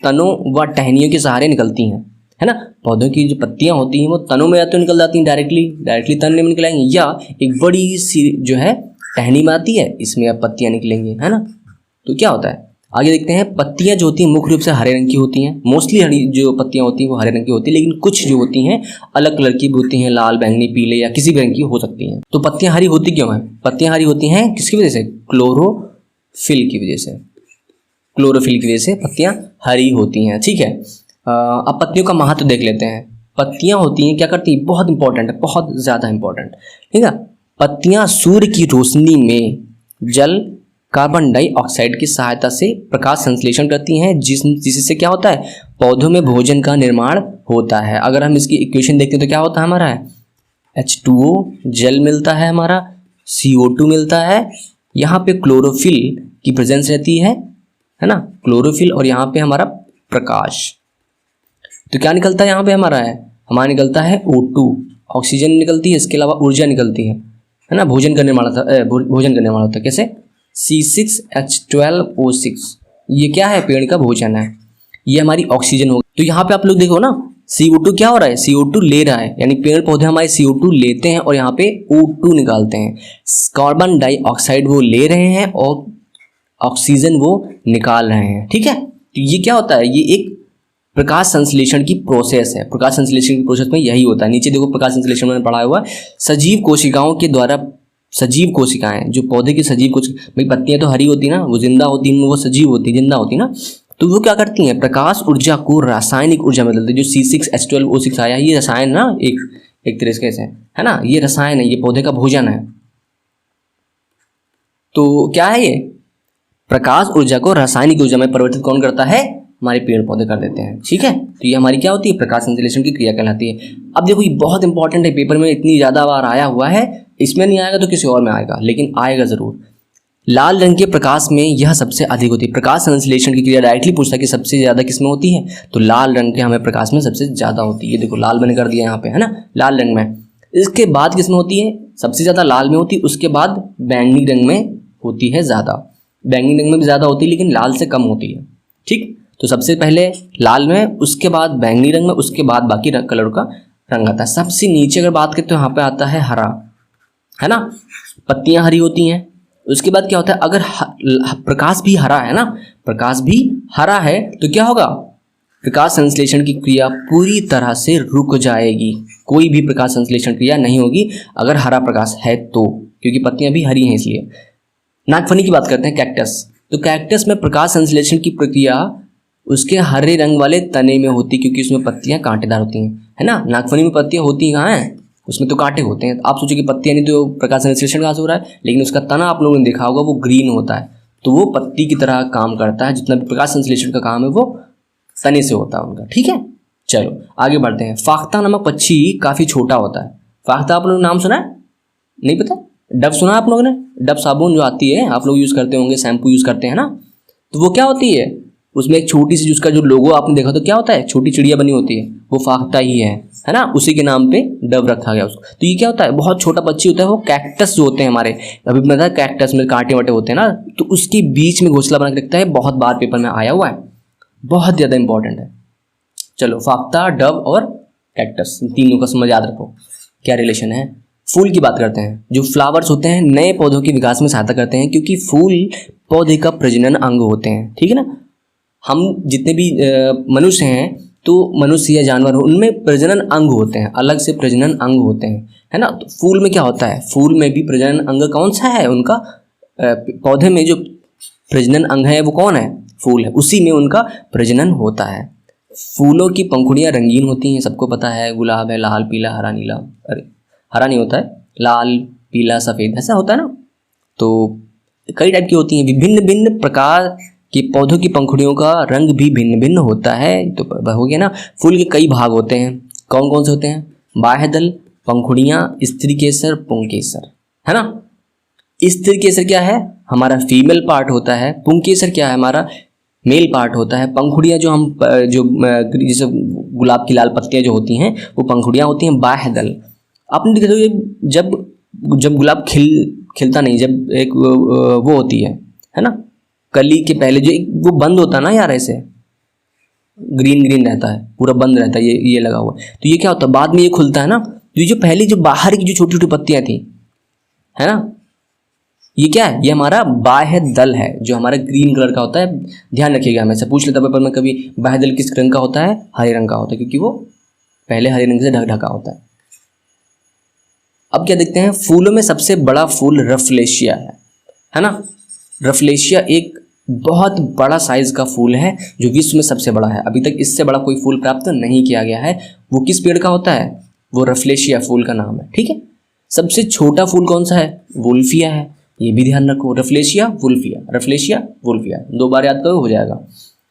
तनों व टहनियों के सहारे निकलती हैं, है ना। पौधों की जो पत्तियां होती हैं वो तनों में या तो निकल जाती हैं डायरेक्टली तने में निकलेंगी, या एक बड़ी सी जो है टहनी में आती है, इसमें अब पत्तियां निकलेंगी, है ना। तो क्या होता है, आगे देखते हैं। पत्तियां जो होती हैं मुख्य रूप से हरे रंग की होती हैं। मोस्टली हरी जो पत्तियां होती हैं वो हरे रंग की होती हैं, लेकिन कुछ जो होती हैं अलग कलर की भी होती हैं, लाल, बैंगनी, पीले या किसी भी रंग की हो सकती हैं। तो पत्तियां हरी होती क्यों हैं, पत्तियां हरी होती हैं किसकी वजह से, क्लोरोफिल की वजह से। क्लोरोफिल की वजह से पत्तियां हरी होती हैं। ठीक है, अब पत्तियों का महत्व देख लेते हैं। पत्तियां होती हैं क्या करती हैं, बहुत इंपॉर्टेंट है, बहुत ज़्यादा इंपॉर्टेंट, ठीक है। पत्तियां सूर्य की रोशनी में जल कार्बन डाइऑक्साइड की सहायता से प्रकाश संश्लेषण करती हैं, जिससे क्या होता है, पौधों में भोजन का निर्माण होता है। अगर हम इसकी इक्वेशन देखते हैं तो क्या होता है हमारा, H2O जल मिलता है, हमारा CO2 मिलता है, यहाँ पे क्लोरोफिल की प्रेजेंस रहती है ना, क्लोरोफिल, और यहाँ पे हमारा प्रकाश। तो क्या निकलता है यहाँ पे हमारा निकलता है O2, ऑक्सीजन निकलती है, इसके अलावा ऊर्जा निकलती है ना। भोजन करने वाला होता है कैसे, C6H12O6, ये क्या है, पेड़ का भोजन है, ये हमारी ऑक्सीजन होगी। तो यहाँ पे आप लोग देखो ना, CO2 क्या हो रहा है, CO2 ले रहा है, यानी पेड़ पौधे हमारे CO2 लेते हैं और यहाँ पे O2 निकालते हैं। कार्बन डाइऑक्साइड वो ले रहे हैं और ऑक्सीजन वो निकाल रहे हैं, ठीक है। तो ये क्या होता है, ये एक प्रकाश संश्लेषण की प्रोसेस है। प्रकाश संश्लेषण की प्रोसेस में यही होता है। नीचे देखो प्रकाश संश्लेषण मैंने पढ़ा हुआ है, सजीव कोशिकाओं के द्वारा, सजीव कोशिकाएं जो पौधे की सजीव कोशिका, भाई पत्तियां तो हरी होती ना, वो जिंदा होती हैं, वो सजीव होती, जिंदा होती ना, तो वो क्या करती हैं, प्रकाश ऊर्जा को रासायनिक ऊर्जा में बदलती है। जो C6H12O6 आया, ये रसायन ना, एक तरीके से, है ना, ये रसायन है, ये पौधे का भोजन है। तो क्या है, ये प्रकाश ऊर्जा को रासायनिक ऊर्जा में परिवर्तित कौन करता है, हमारे पेड़ पौधे कर देते हैं, ठीक है। तो ये हमारी क्या होती है, प्रकाश संश्लेषण की क्रिया कहलाती है। अब देखो ये बहुत इंपॉर्टेंट है, पेपर में इतनी ज़्यादा बार आया हुआ है, इसमें नहीं आएगा तो किसी और में आएगा, लेकिन आएगा ज़रूर। लाल रंग के प्रकाश में यह सबसे अधिक होती है। प्रकाश संश्लेषण की क्रिया डायरेक्टली पूछता है कि सबसे ज़्यादा किस में होती है, तो लाल रंग के हमें प्रकाश में सबसे ज़्यादा होती है। ये देखो लाल मैंने कर दिया यहाँ पे, है ना, लाल रंग में। इसके बाद किस में होती है, सबसे ज़्यादा लाल में होती है, उसके बाद बैंगनी रंग में होती है ज़्यादा। बैंगनी रंग में भी ज़्यादा होती है लेकिन लाल से कम होती है, ठीक। तो सबसे पहले लाल में, उसके बाद बैंगनी रंग में, उसके बाद बाकी कलर का रंग आता है। सबसे नीचे अगर बात करें तो यहाँ पे आता है हरा, है ना, पत्तियां हरी होती हैं। उसके बाद क्या होता है, अगर प्रकाश भी हरा है ना, प्रकाश भी हरा है तो क्या होगा, प्रकाश संश्लेषण की क्रिया पूरी तरह से रुक जाएगी। कोई भी प्रकाश संश्लेषण क्रिया नहीं होगी अगर हरा प्रकाश है तो, क्योंकि पत्तियां भी हरी हैं इसलिए। नागफनी की बात करते हैं, कैक्टस। तो कैक्टस में प्रकाश संश्लेषण की प्रक्रिया उसके हरे रंग वाले तने में होती है, क्योंकि उसमें पत्तियां कांटेदार होती हैं, है ना। नागफनी में पत्तियां होती कहाँ हैं, उसमें तो कांटे होते हैं। आप सोचो कि पत्तियां नहीं तो प्रकाश संश्लेषण कहाँ से हो रहा है, लेकिन उसका तना आप लोगों ने देखा होगा वो ग्रीन होता है, तो वो पत्ती की तरह काम करता है। जितना भी प्रकाश संश्लेषण का काम है वो तने से होता है उनका, ठीक है। चलो आगे बढ़ते हैं। फाख्ता नामक पक्षी काफ़ी छोटा होता है। फाख्ता आप लोगों ने नाम सुना है, नहीं पता? डव सुना है आप लोगों ने? डव साबुन जो आती है आप लोग यूज़ करते होंगे, शैम्पू यूज़ करते हैं ना, तो वो क्या होती है, उसमें एक छोटी सी, उसका जो लोगो आपने देखा तो क्या होता है, छोटी चिड़िया बनी होती है, वो फाख्ता ही है ना। उसी के नाम पे डव रखा गया उसको। तो ये क्या होता है, बहुत छोटा पक्षी होता है। वो कैक्टस जो होते हैं हमारे, अभी पता है कैक्टस में कांटे वाटे होते हैं ना, तो उसके बीच में घोंसला बना के रखता है। बहुत बार पेपर में आया हुआ है, बहुत ज़्यादा इंपॉर्टेंट है। चलो फाख्ता, डव और कैक्टस, तीनों का समझ याद रखो क्या रिलेशन है। फूल की बात करते हैं। जो फ्लावर्स होते हैं नए पौधों के विकास में सहायता करते हैं, क्योंकि फूल पौधे का प्रजनन अंग होते हैं, ठीक है ना। हम जितने भी मनुष्य हैं, तो मनुष्य या जानवर हो, उनमें प्रजनन अंग होते हैं, अलग से प्रजनन अंग होते हैं, है ना। तो फूल में क्या होता है, फूल में भी प्रजनन अंग कौन सा है उनका, पौधे में जो प्रजनन अंग है वो कौन है, फूल है, उसी में उनका प्रजनन होता है। फूलों की पंखुड़ियाँ रंगीन होती हैं, सबको पता है। गुलाब है लाल, पीला, हरा, नीला, अरे हरा नहीं होता है, लाल, पीला, सफ़ेद, ऐसा होता है ना। तो कई टाइप की होती हैं। विभिन्न भिन्न प्रकार के पौधों की पंखुड़ियों का रंग भी भिन्न भिन्न होता है। तो हो गया ना। फूल के कई भाग होते हैं, कौन कौन से होते हैं, बाह्यदल, पंखुड़ियाँ, स्त्री केसर, पुंकेसर, है ना। स्त्री केसर क्या है, हमारा फीमेल पार्ट होता है। पुंकेसर क्या है, हमारा मेल पार्ट होता है। पंखुड़ियाँ जो हम जो जैसे गुलाब की लाल पत्तियाँ जो होती हैं वो पंखुड़ियाँ होती हैं। बाह्यदल, आपने देखा तो जब गुलाब खिलता नहीं, जब एक वो होती है ना, कली के पहले जो एक वो बंद होता है ना यार, ऐसे ग्रीन ग्रीन रहता है, पूरा बंद रहता है, ये लगा हुआ, तो ये क्या होता है, बाद में ये खुलता है ना। तो ये जो पहले जो बाहर की जो छोटी छोटी पत्तियाँ थी, है ना, ये क्या है, ये हमारा बाह्य दल है, जो हमारा ग्रीन कलर का होता है। ध्यान रखिएगा, हमेशा पूछ लेता पेपर में कभी, बाह्य दल किस रंग का होता है, हरे रंग का होता है, क्योंकि वो पहले हरे रंग से ढका होता है। अब क्या देखते हैं, फूलों में सबसे बड़ा फूल रफलेशिया है ना। रफलेशिया एक बहुत बड़ा साइज का फूल है, जो विश्व में सबसे बड़ा है। अभी तक इससे बड़ा कोई फूल प्राप्त नहीं किया गया है। वो किस पेड़ का होता है, वो रफलेशिया फूल का नाम है, ठीक है। सबसे छोटा फूल कौन सा है, वुल्फिया है, ये भी ध्यान रखो। रफलेशिया वुल्फिया, रफलेशिया वुल्फिया, 2 बार याद करो हो जाएगा,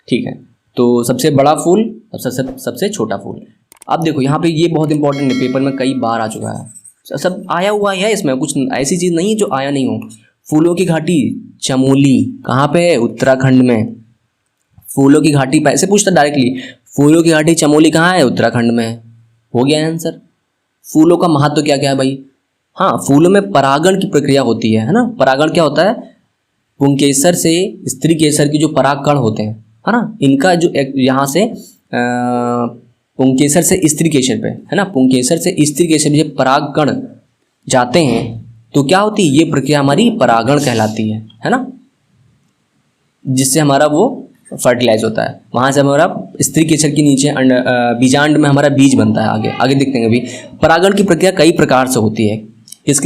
ठीक है। तो सबसे बड़ा फूल, सबसे छोटा फूल। अब देखो यहाँ पे ये बहुत इंपॉर्टेंट है, पेपर में कई बार आ चुका है, सब आया हुआ है इसमें, कुछ ऐसी चीज़ नहीं है जो आया नहीं हो। फूलों की घाटी चमोली कहाँ पे है, उत्तराखंड में। फूलों की घाटी ऐसे पूछता डायरेक्टली, फूलों की घाटी चमोली कहाँ है, उत्तराखंड में। हो गया आंसर। फूलों का महत्व क्या क्या है भाई, हाँ, फूलों में परागण की प्रक्रिया होती है ना। परागण क्या होता है, पुंकेसर से स्त्री केसर की जो परागकण होते हैं, है ना, इनका जो यहाँ से पुंकेसर से स्त्री केसर पे, है ना, पुंकेसर से स्त्री केसर में जब परागकण जाते हैं तो क्या होती है, ये प्रक्रिया हमारी परागण कहलाती है ना, जिससे हमारा वो फर्टिलाइज होता है। वहाँ से हमारा स्त्री केसर के नीचे बीजांड में हमारा बीज बनता है। आगे आगे देखते हैं। अभी परागण की प्रक्रिया कई प्रकार से होती है। किस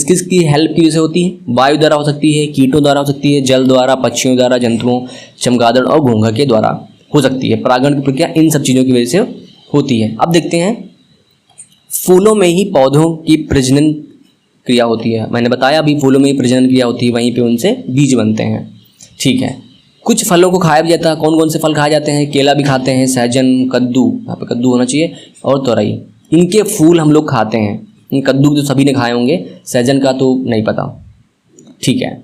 किस की हेल्प की वजह से होती है, वायु द्वारा हो सकती है, कीटों द्वारा हो सकती है, जल द्वारा, पक्षियों द्वारा, जंतुओं, चमगादड़ और घोंघा के द्वारा हो सकती है। परागण की प्रक्रिया इन सब चीज़ों की वजह से होती है। अब देखते हैं, फूलों में ही पौधों की प्रजनन क्रिया होती है। मैंने बताया अभी, फूलों में ही प्रजनन क्रिया होती है, वहीं पे उनसे बीज बनते हैं, ठीक है। कुछ फलों को खाया भी जाता है। कौन कौन से फल खाए जाते हैं, केला भी खाते हैं, सहजन, कद्दू, यहाँ पे कद्दू होना चाहिए, और तोरई, इनके फूल हम लोग खाते हैं। कद्दू तो सभी ने खाए होंगे, सहजन का तो नहीं पता, ठीक है।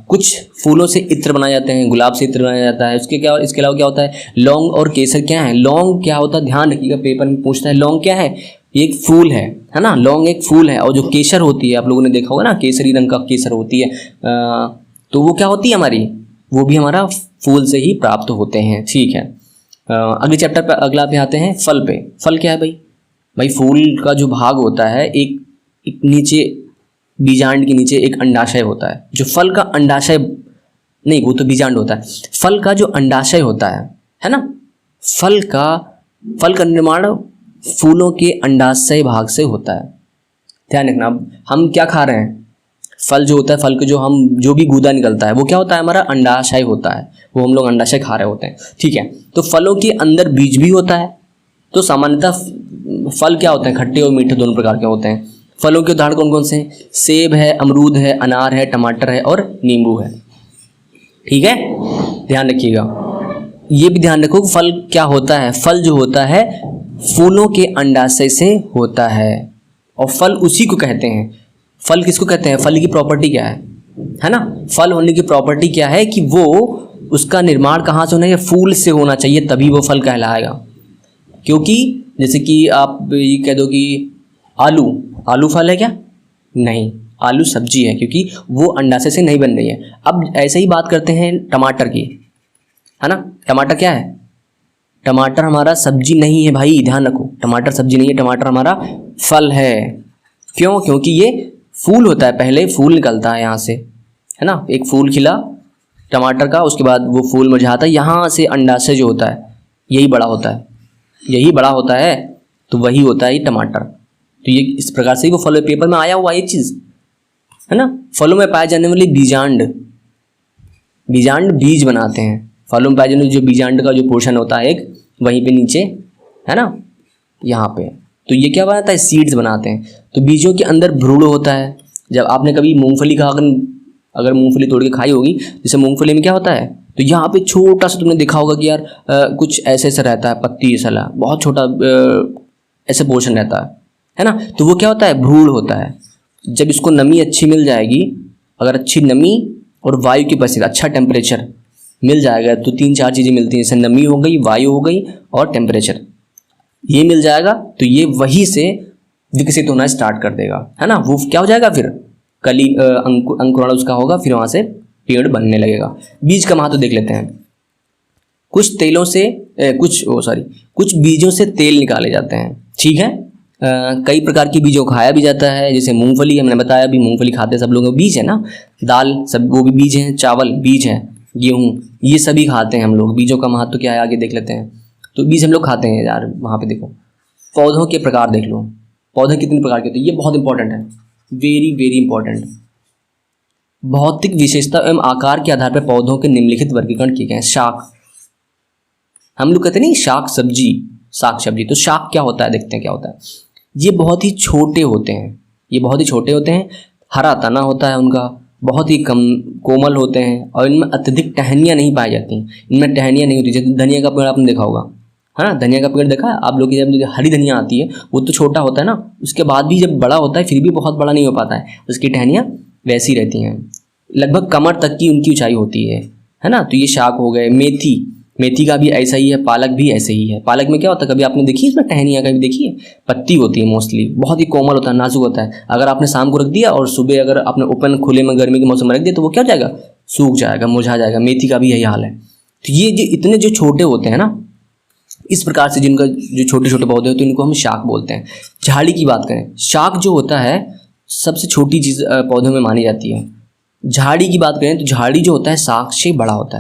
कुछ फूलों से इत्र बनाए जाते हैं, गुलाब से इत्र बनाया जाता है। इसके अलावा क्या होता है, लौंग और केसर क्या है, लौंग क्या होता है, ध्यान रखिएगा, पेपर में पूछता है। लौंग क्या है, एक फूल है ना, लौंग एक फूल है। और जो केसर होती है, आप लोगों ने देखा होगा ना, केसरी रंग का केसर होती है, तो वो क्या होती है हमारी, वो भी हमारा फूल से ही प्राप्त होते हैं, ठीक है। अगले चैप्टर पे, अगला पे आते हैं, फल पे। फल क्या है भाई फूल का जो भाग होता है, एक नीचे बीजांड के नीचे एक अंडाशय होता है। जो फल का अंडाशय नहीं, वो तो बीजांड होता है। फल का जो अंडाशय होता है ना, फल का निर्माण फूलों के अंडाशय भाग से होता है। ध्यान रखना। अब हम क्या खा रहे हैं, फल जो होता है, फल के जो भी गूदा निकलता है, वो क्या होता है, हमारा अंडाशय होता है। वो हम लोग अंडाशय खा रहे होते हैं, ठीक है। तो फलों के अंदर बीज भी होता है। तो सामान्यतः फल क्या होते हैं, खट्टे और मीठे दोनों प्रकार के होते हैं। फलों के उदाहरण कौन कौन से हैं? सेब है, अमरूद है, अनार है, टमाटर है और नींबू है, ठीक है। ध्यान रखिएगा, ये भी ध्यान रखो फल क्या होता है। फल जो होता है फूलों के अंडाशय से होता है, और फल उसी को कहते हैं। फल किसको कहते हैं? फल की प्रॉपर्टी क्या है ना? फल होने की प्रॉपर्टी क्या है कि वो उसका निर्माण कहाँ से होना है? फूल से होना चाहिए, तभी वो फल कहलाएगा। क्योंकि जैसे कि आप ये कह दो कि आलू फल है क्या? नहीं, आलू सब्जी है, क्योंकि वो अंडाशय से नहीं बन रही है। अब ऐसे ही बात करते हैं टमाटर की, है ना। टमाटर क्या है? टमाटर हमारा सब्जी नहीं है भाई, ध्यान रखो, टमाटर सब्जी नहीं है, टमाटर हमारा फल है। क्यों? क्योंकि ये फूल होता है, पहले फूल निकलता है यहाँ से, है ना। एक फूल खिला टमाटर का, उसके बाद वो फूल मुरझाता है, यहाँ से अंडाशय जो होता है यही बड़ा होता है, तो वही होता है ये टमाटर। तो ये इस प्रकार से ही वो फल पेपर में आया हुआ ये चीज़, है ना। फलों में पाए जाने वाले बीजांड बीज बनाते हैं। फलों में पाए जाने जो बीजांड का जो पोर्शन होता है एक, वहीं पे नीचे, है ना, यहाँ पे, तो ये क्या बनाता है? सीड्स बनाते हैं। तो बीजों के अंदर भ्रूण होता है। जब आपने कभी मूंगफली का अगर मूंगफली तोड़ के खाई होगी, जैसे मूंगफली में क्या होता है, तो यहाँ पे छोटा सा तुमने देखा होगा कि यार कुछ ऐसे ऐसा रहता है, पत्ती ऐसा बहुत छोटा ऐसे पोर्शन रहता है ना। तो वो क्या होता है? भ्रूण होता है। जब इसको नमी अच्छी मिल जाएगी, अगर अच्छी नमी और वायु की उपस्थिति, अच्छा टेम्परेचर मिल जाएगा, तो 3-4 चीज़ें मिलती हैं, जैसे नमी हो गई, वायु हो गई और टेम्परेचर, ये मिल जाएगा, तो ये वहीं से विकसित होना स्टार्ट कर देगा, है ना। वो क्या हो जाएगा फिर? कली अंकुरण उसका होगा, फिर वहाँ से पेड़ बनने लगेगा। बीज का महत्व देख लेते हैं। कुछ बीजों से तेल निकाले जाते हैं, ठीक है। कई प्रकार की बीजों को खाया भी जाता है, जैसे मूंगफली, हमने बताया अभी, मूंगफली खाते सब लोग, बीज है ना। दाल सब वो भी बीज हैं, चावल बीज है, गेहूँ, ये सभी खाते हैं हम लोग। बीजों का महत्व क्या है आगे देख लेते हैं। तो बीज हम लोग खाते हैं यार। वहाँ पे देखो, पौधों के प्रकार देख लो, पौधे कितने प्रकार के होते हैं, ये बहुत इंपॉर्टेंट है, वेरी इंपॉर्टेंट। भौतिक विशेषता एवं आकार के आधार पर पौधों के निम्नलिखित वर्गीकरण किए गए हैं। शाक, हम लोग कहते नहीं शाक सब्जी, तो शाक क्या होता है? देखते हैं क्या होता है। ये बहुत ही छोटे होते हैं, हरा तना होता है उनका, बहुत ही कम कोमल होते हैं, और इनमें अत्यधिक टहनियाँ नहीं पाई जाती, इनमें टहनियाँ नहीं होती। जैसे धनिया का पेड़ आपने देखा होगा, है ना, धनिया का पेड़ देखा है आप लोग की। जब हरी धनिया आती है वो तो छोटा होता है ना, उसके बाद भी जब बड़ा होता है फिर भी बहुत बड़ा नहीं हो पाता है, उसकी टहनियाँ वैसी रहती हैं, लगभग कमर तक की उनकी ऊंचाई होती है ना। तो ये शाक हो गए। मेथी का भी ऐसा ही है, पालक भी ऐसे ही है। पालक में क्या होता है, कभी आपने देखी इसमें टहनियाँ? कभी देखी है? पत्ती होती है मोस्टली, बहुत ही कोमल होता है, नाजुक होता है। अगर आपने शाम को रख दिया और सुबह अगर आपने ओपन खुले में गर्मी के मौसम में रख दिया, तो वो क्या हो जाएगा? सूख जाएगा, मुरझा जाएगा। मेथी का भी यही हाल है। तो ये जो इतने जो छोटे होते हैं ना, इस प्रकार से जिनका जो छोटे छोटे पौधे होते हैं, इनको हम शाक बोलते हैं। झाड़ी की बात करें, शाक जो होता है सबसे छोटी चीज़ पौधों में मानी जाती है। झाड़ी की बात करें तो झाड़ी जो होता है शाक से बड़ा होता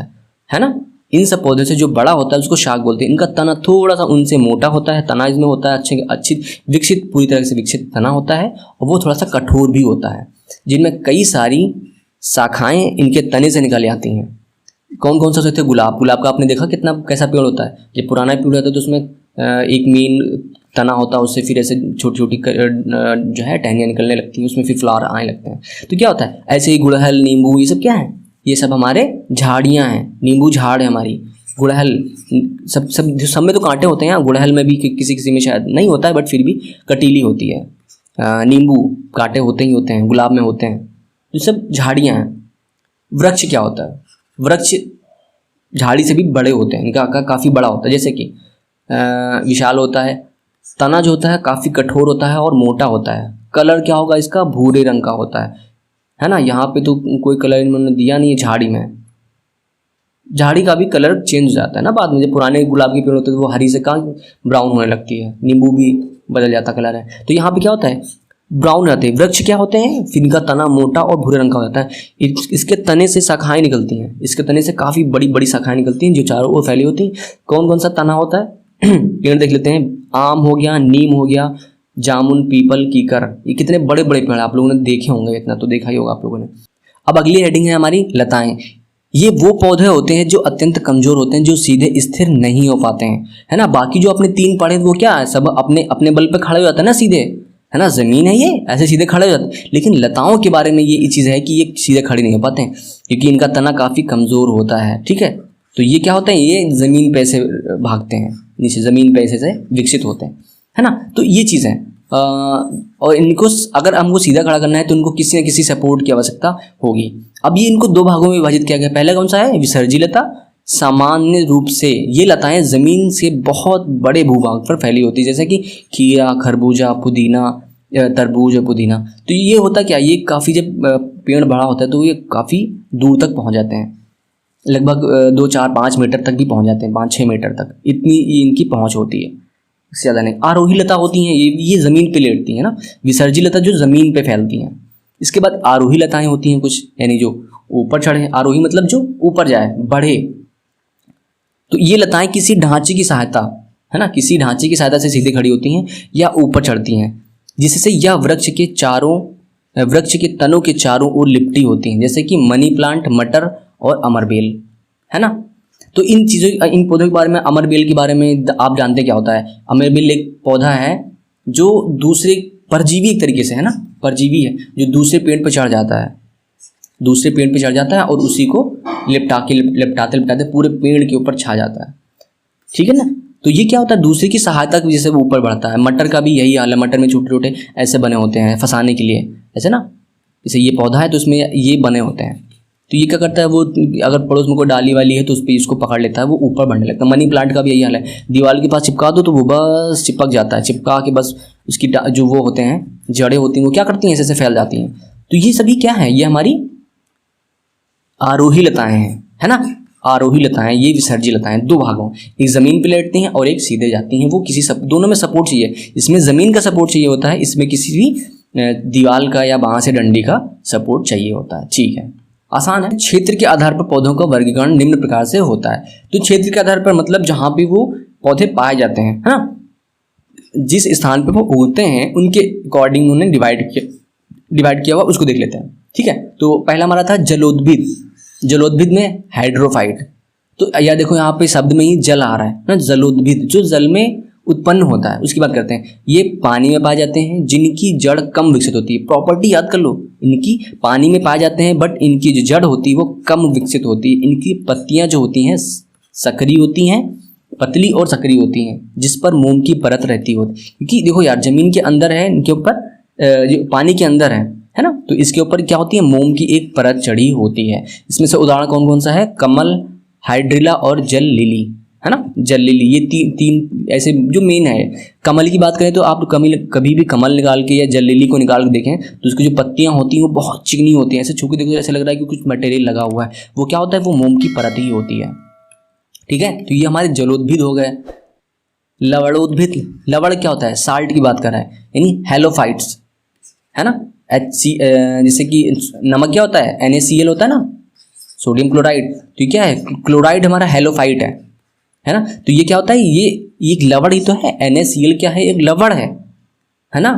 है ना। इन सब पौधे से जो बड़ा होता है उसको शाक बोलते हैं। इनका तना थोड़ा सा उनसे मोटा होता है, तना इसमें होता है अच्छी विकसित, पूरी तरह से विकसित तना होता है, और वो थोड़ा सा कठोर भी होता है, जिनमें कई सारी शाखाएं इनके तने से निकल आती हैं। कौन सा होता है? गुलाब का आपने देखा कितना कैसा पेड़ होता है। जब पुराना पेड़ होता है तो उसमें एक मेन तना होता है, उससे फिर ऐसे छोटी छोटी जो है टहनियाँ निकलने लगती हैं, उसमें फिर फ्लावर आने लगते हैं। तो क्या होता है, ऐसे ही गुड़हल, नींबू, ये सब क्या है? ये सब हमारे झाड़ियाँ हैं। नींबू झाड़ है हमारी, गुड़हल सब में तो कांटे होते हैं, गुड़हल में भी किसी में शायद नहीं होता है, बट फिर भी कटीली होती है। नींबू कांटे होते ही होते हैं, गुलाब में होते हैं, ये सब झाड़ियाँ हैं। वृक्ष क्या होता है? वृक्ष झाड़ी से भी बड़े होते हैं, इनका आकार काफ़ी बड़ा होता है, जैसे कि विशाल होता है। तना जो होता है काफ़ी कठोर होता है और मोटा होता है। कलर क्या होगा इसका? भूरे रंग का होता है ना। यहाँ पे तो कोई कलर इन्होंने दिया नहीं है झाड़ी में। झाड़ी का भी कलर चेंज हो जाता है ना बाद में, जब पुराने गुलाब के पेड़ होते हैं तो वो हरी से कहाँ ब्राउन होने लगती है, नींबू भी बदल जाता कलर है। तो यहाँ पे क्या होता है? ब्राउन रहते हैं। वृक्ष क्या होते हैं? फिर इनका तना मोटा और भूरे रंग का होता है। इसके तने से शाखाएं निकलती हैं, इसके तने से काफ़ी बड़ी बड़ी शाखाएं निकलती हैं जो चारों ओर फैली होती हैं। कौन सा तना होता है? पेड़ देख लेते हैं। आम हो गया, नीम हो गया, जामुन, पीपल, कीकर, ये कितने बड़े बड़े पेड़ आप लोगों ने देखे होंगे, इतना तो देखा ही होगा आप लोगों ने। अब अगली हेडिंग है हमारी लताएं। ये वो पौधे होते हैं जो अत्यंत कमजोर होते हैं, जो सीधे स्थिर नहीं हो पाते हैं, है ना। बाकी जो अपने 3 पढ़े वो क्या है, सब अपने अपने बल पे खड़े हो जाते हैं ना सीधे, है ना। जमीन है ये, ऐसे सीधे खड़े हो जाते हैं। लेकिन लताओं के बारे में ये चीज़ है कि ये सीधे खड़े नहीं हो पाते हैं, क्योंकि इनका तना काफ़ी कमज़ोर होता है, ठीक है। तो ये क्या होता है, ये ज़मीन पे से भागते हैं, नीचे ज़मीन पे ऐसे से विकसित होते हैं, है ना। तो ये चीज़ है। और इनको अगर हमको सीधा खड़ा करना है तो इनको किसी न किसी सपोर्ट की आवश्यकता होगी। अब ये इनको 2 भागों में विभाजित किया गया। पहला कौन सा है, विसर्जी लता। सामान्य रूप से ये लताएं ज़मीन से बहुत बड़े भूभाग पर फैली होती है, जैसे कि खीरा, खरबूजा, पुदीना, तरबूज और पुदीना। तो ये होता क्या, ये काफ़ी जब पेड़ बड़ा होता है तो ये काफ़ी दूर तक पहुंच जाते हैं, लगभग 2, 4, 5 मीटर तक भी पहुंच जाते हैं, 5-6 मीटर तक इतनी इनकी पहुंच होती है, इससे ज़्यादा नहीं। आरोही लता होती हैं, ये ज़मीन पे लेटती हैं ना। विसर्जी लता जो ज़मीन पे फैलती हैं। इसके बाद आरोही लताएं होती हैं कुछ, यानी जो ऊपर चढ़े। आरोही मतलब जो ऊपर जाए, बढ़े। तो ये लताएं किसी ढांचे की सहायता, है ना, किसी ढांचे की सहायता से सीधे खड़ी होती हैं या ऊपर चढ़ती हैं, जिससे यह वृक्ष के तनों के चारों ओर लिपटी होती हैं, जैसे कि मनी प्लांट, मटर और अमरबेल, है ना। तो इन पौधों के बारे में, अमरबेल के बारे में आप जानते क्या होता है। अमरबेल एक पौधा है जो दूसरे परजीवी एक तरीके से, है ना, परजीवी है जो दूसरे पेड़ पर चढ़ जाता है, दूसरे पेड़ पे चढ़ जाता है और उसी को लिपटाते पूरे पेड़ के ऊपर छा जाता है, ठीक है ना। तो ये क्या होता है, दूसरे की सहायता की वजह से वो ऊपर बढ़ता है। मटर का भी यही हाल है, मटर में छोटे छोटे ऐसे बने होते हैं फंसाने के लिए, ऐसे ना, जैसे ये पौधा है तो उसमें ये बने होते हैं। तो ये क्या करता है, वो अगर पड़ोस में कोई डाली वाली है तो उस पर इसको पकड़ लेता है, वो ऊपर बढ़ने लगता है। मनी प्लांट का भी यही हाल है, दीवार के पास चिपका दो तो वो बस चिपक जाता है, चिपका के बस उसकी जो वो होते हैं जड़ें होती हैं वो क्या करती हैं, ऐसे फैल जाती हैं। तो ये सभी क्या है, ये हमारी आरोही लताएं हैं, है ना। आरोही लताएं, ये विसर्जी लताएं, 2 भागों, एक ज़मीन पे लेटती हैं और एक सीधे जाती हैं। वो किसी दोनों में सपोर्ट चाहिए, इसमें ज़मीन का सपोर्ट चाहिए होता है, इसमें किसी भी दीवार का या बांस या डंडी का सपोर्ट चाहिए होता है, ठीक है, आसान है। क्षेत्र के आधार पर पौधों का वर्गीकरण निम्न प्रकार से होता है। तो क्षेत्र के आधार पर मतलब जहाँ पे वो पौधे पाए जाते हैं, है ना, जिस स्थान पर वो उगते हैं उनके अकॉर्डिंग उन्हें डिवाइड किया हुआ, उसको देख लेते हैं, ठीक है। तो पहला हमारा था जलोद्भिद। जलोद्भिद में हाइड्रोफाइट। तो या देखो यहाँ पे शब्द में ही जल आ रहा है ना, जलोद्भिद जो जल में उत्पन्न होता है, उसकी बात करते हैं। ये पानी में पाए जाते हैं, जिनकी जड़ कम विकसित होती है। प्रॉपर्टी याद कर लो, इनकी पानी में पाए जाते हैं बट इनकी जो जड़ होती है वो कम विकसित होती है। इनकी पत्तियां जो होती हैं सकरी होती हैं, पतली और सकरी होती हैं, जिस पर मोम की परत रहती होती है। क्योंकि देखो यार, जमीन के अंदर है, इनके ऊपर जो पानी के अंदर है ना, तो इसके ऊपर क्या होती है, मोम की एक परत चढ़ी होती है। इसमें से उदाहरण कौन कौन सा है, कमल, हाइड्रिला और जल लिली, है ना, जल लिली। ये तीन ऐसे जो मेन है। कमल की बात करें तो आप कभी भी कमल निकाल के या जल लिली को निकाल के देखें तो उसकी जो पत्तियां होती हैं वो बहुत चिकनी होती हैं, ऐसे छू के देखो ऐसे लग रहा है कि कुछ मटेरियल लगा हुआ है। वो क्या होता है, वो मोम की परत ही होती है, ठीक है। तो ये हमारे जलोद्भिद हो गए। लवणोद्भिद, लवण क्या होता है, साल्ट की बात कर रहा है, यानी हेलोफाइट्स, है ना। जैसे कि नमक क्या होता है, NaCl होता है ना, सोडियम क्लोराइड। तो ये क्या है, क्लोराइड हमारा हेलोफाइट है ना। तो ये क्या होता है, ये एक लवण ही तो है। NaCl क्या है, एक लवण है ना।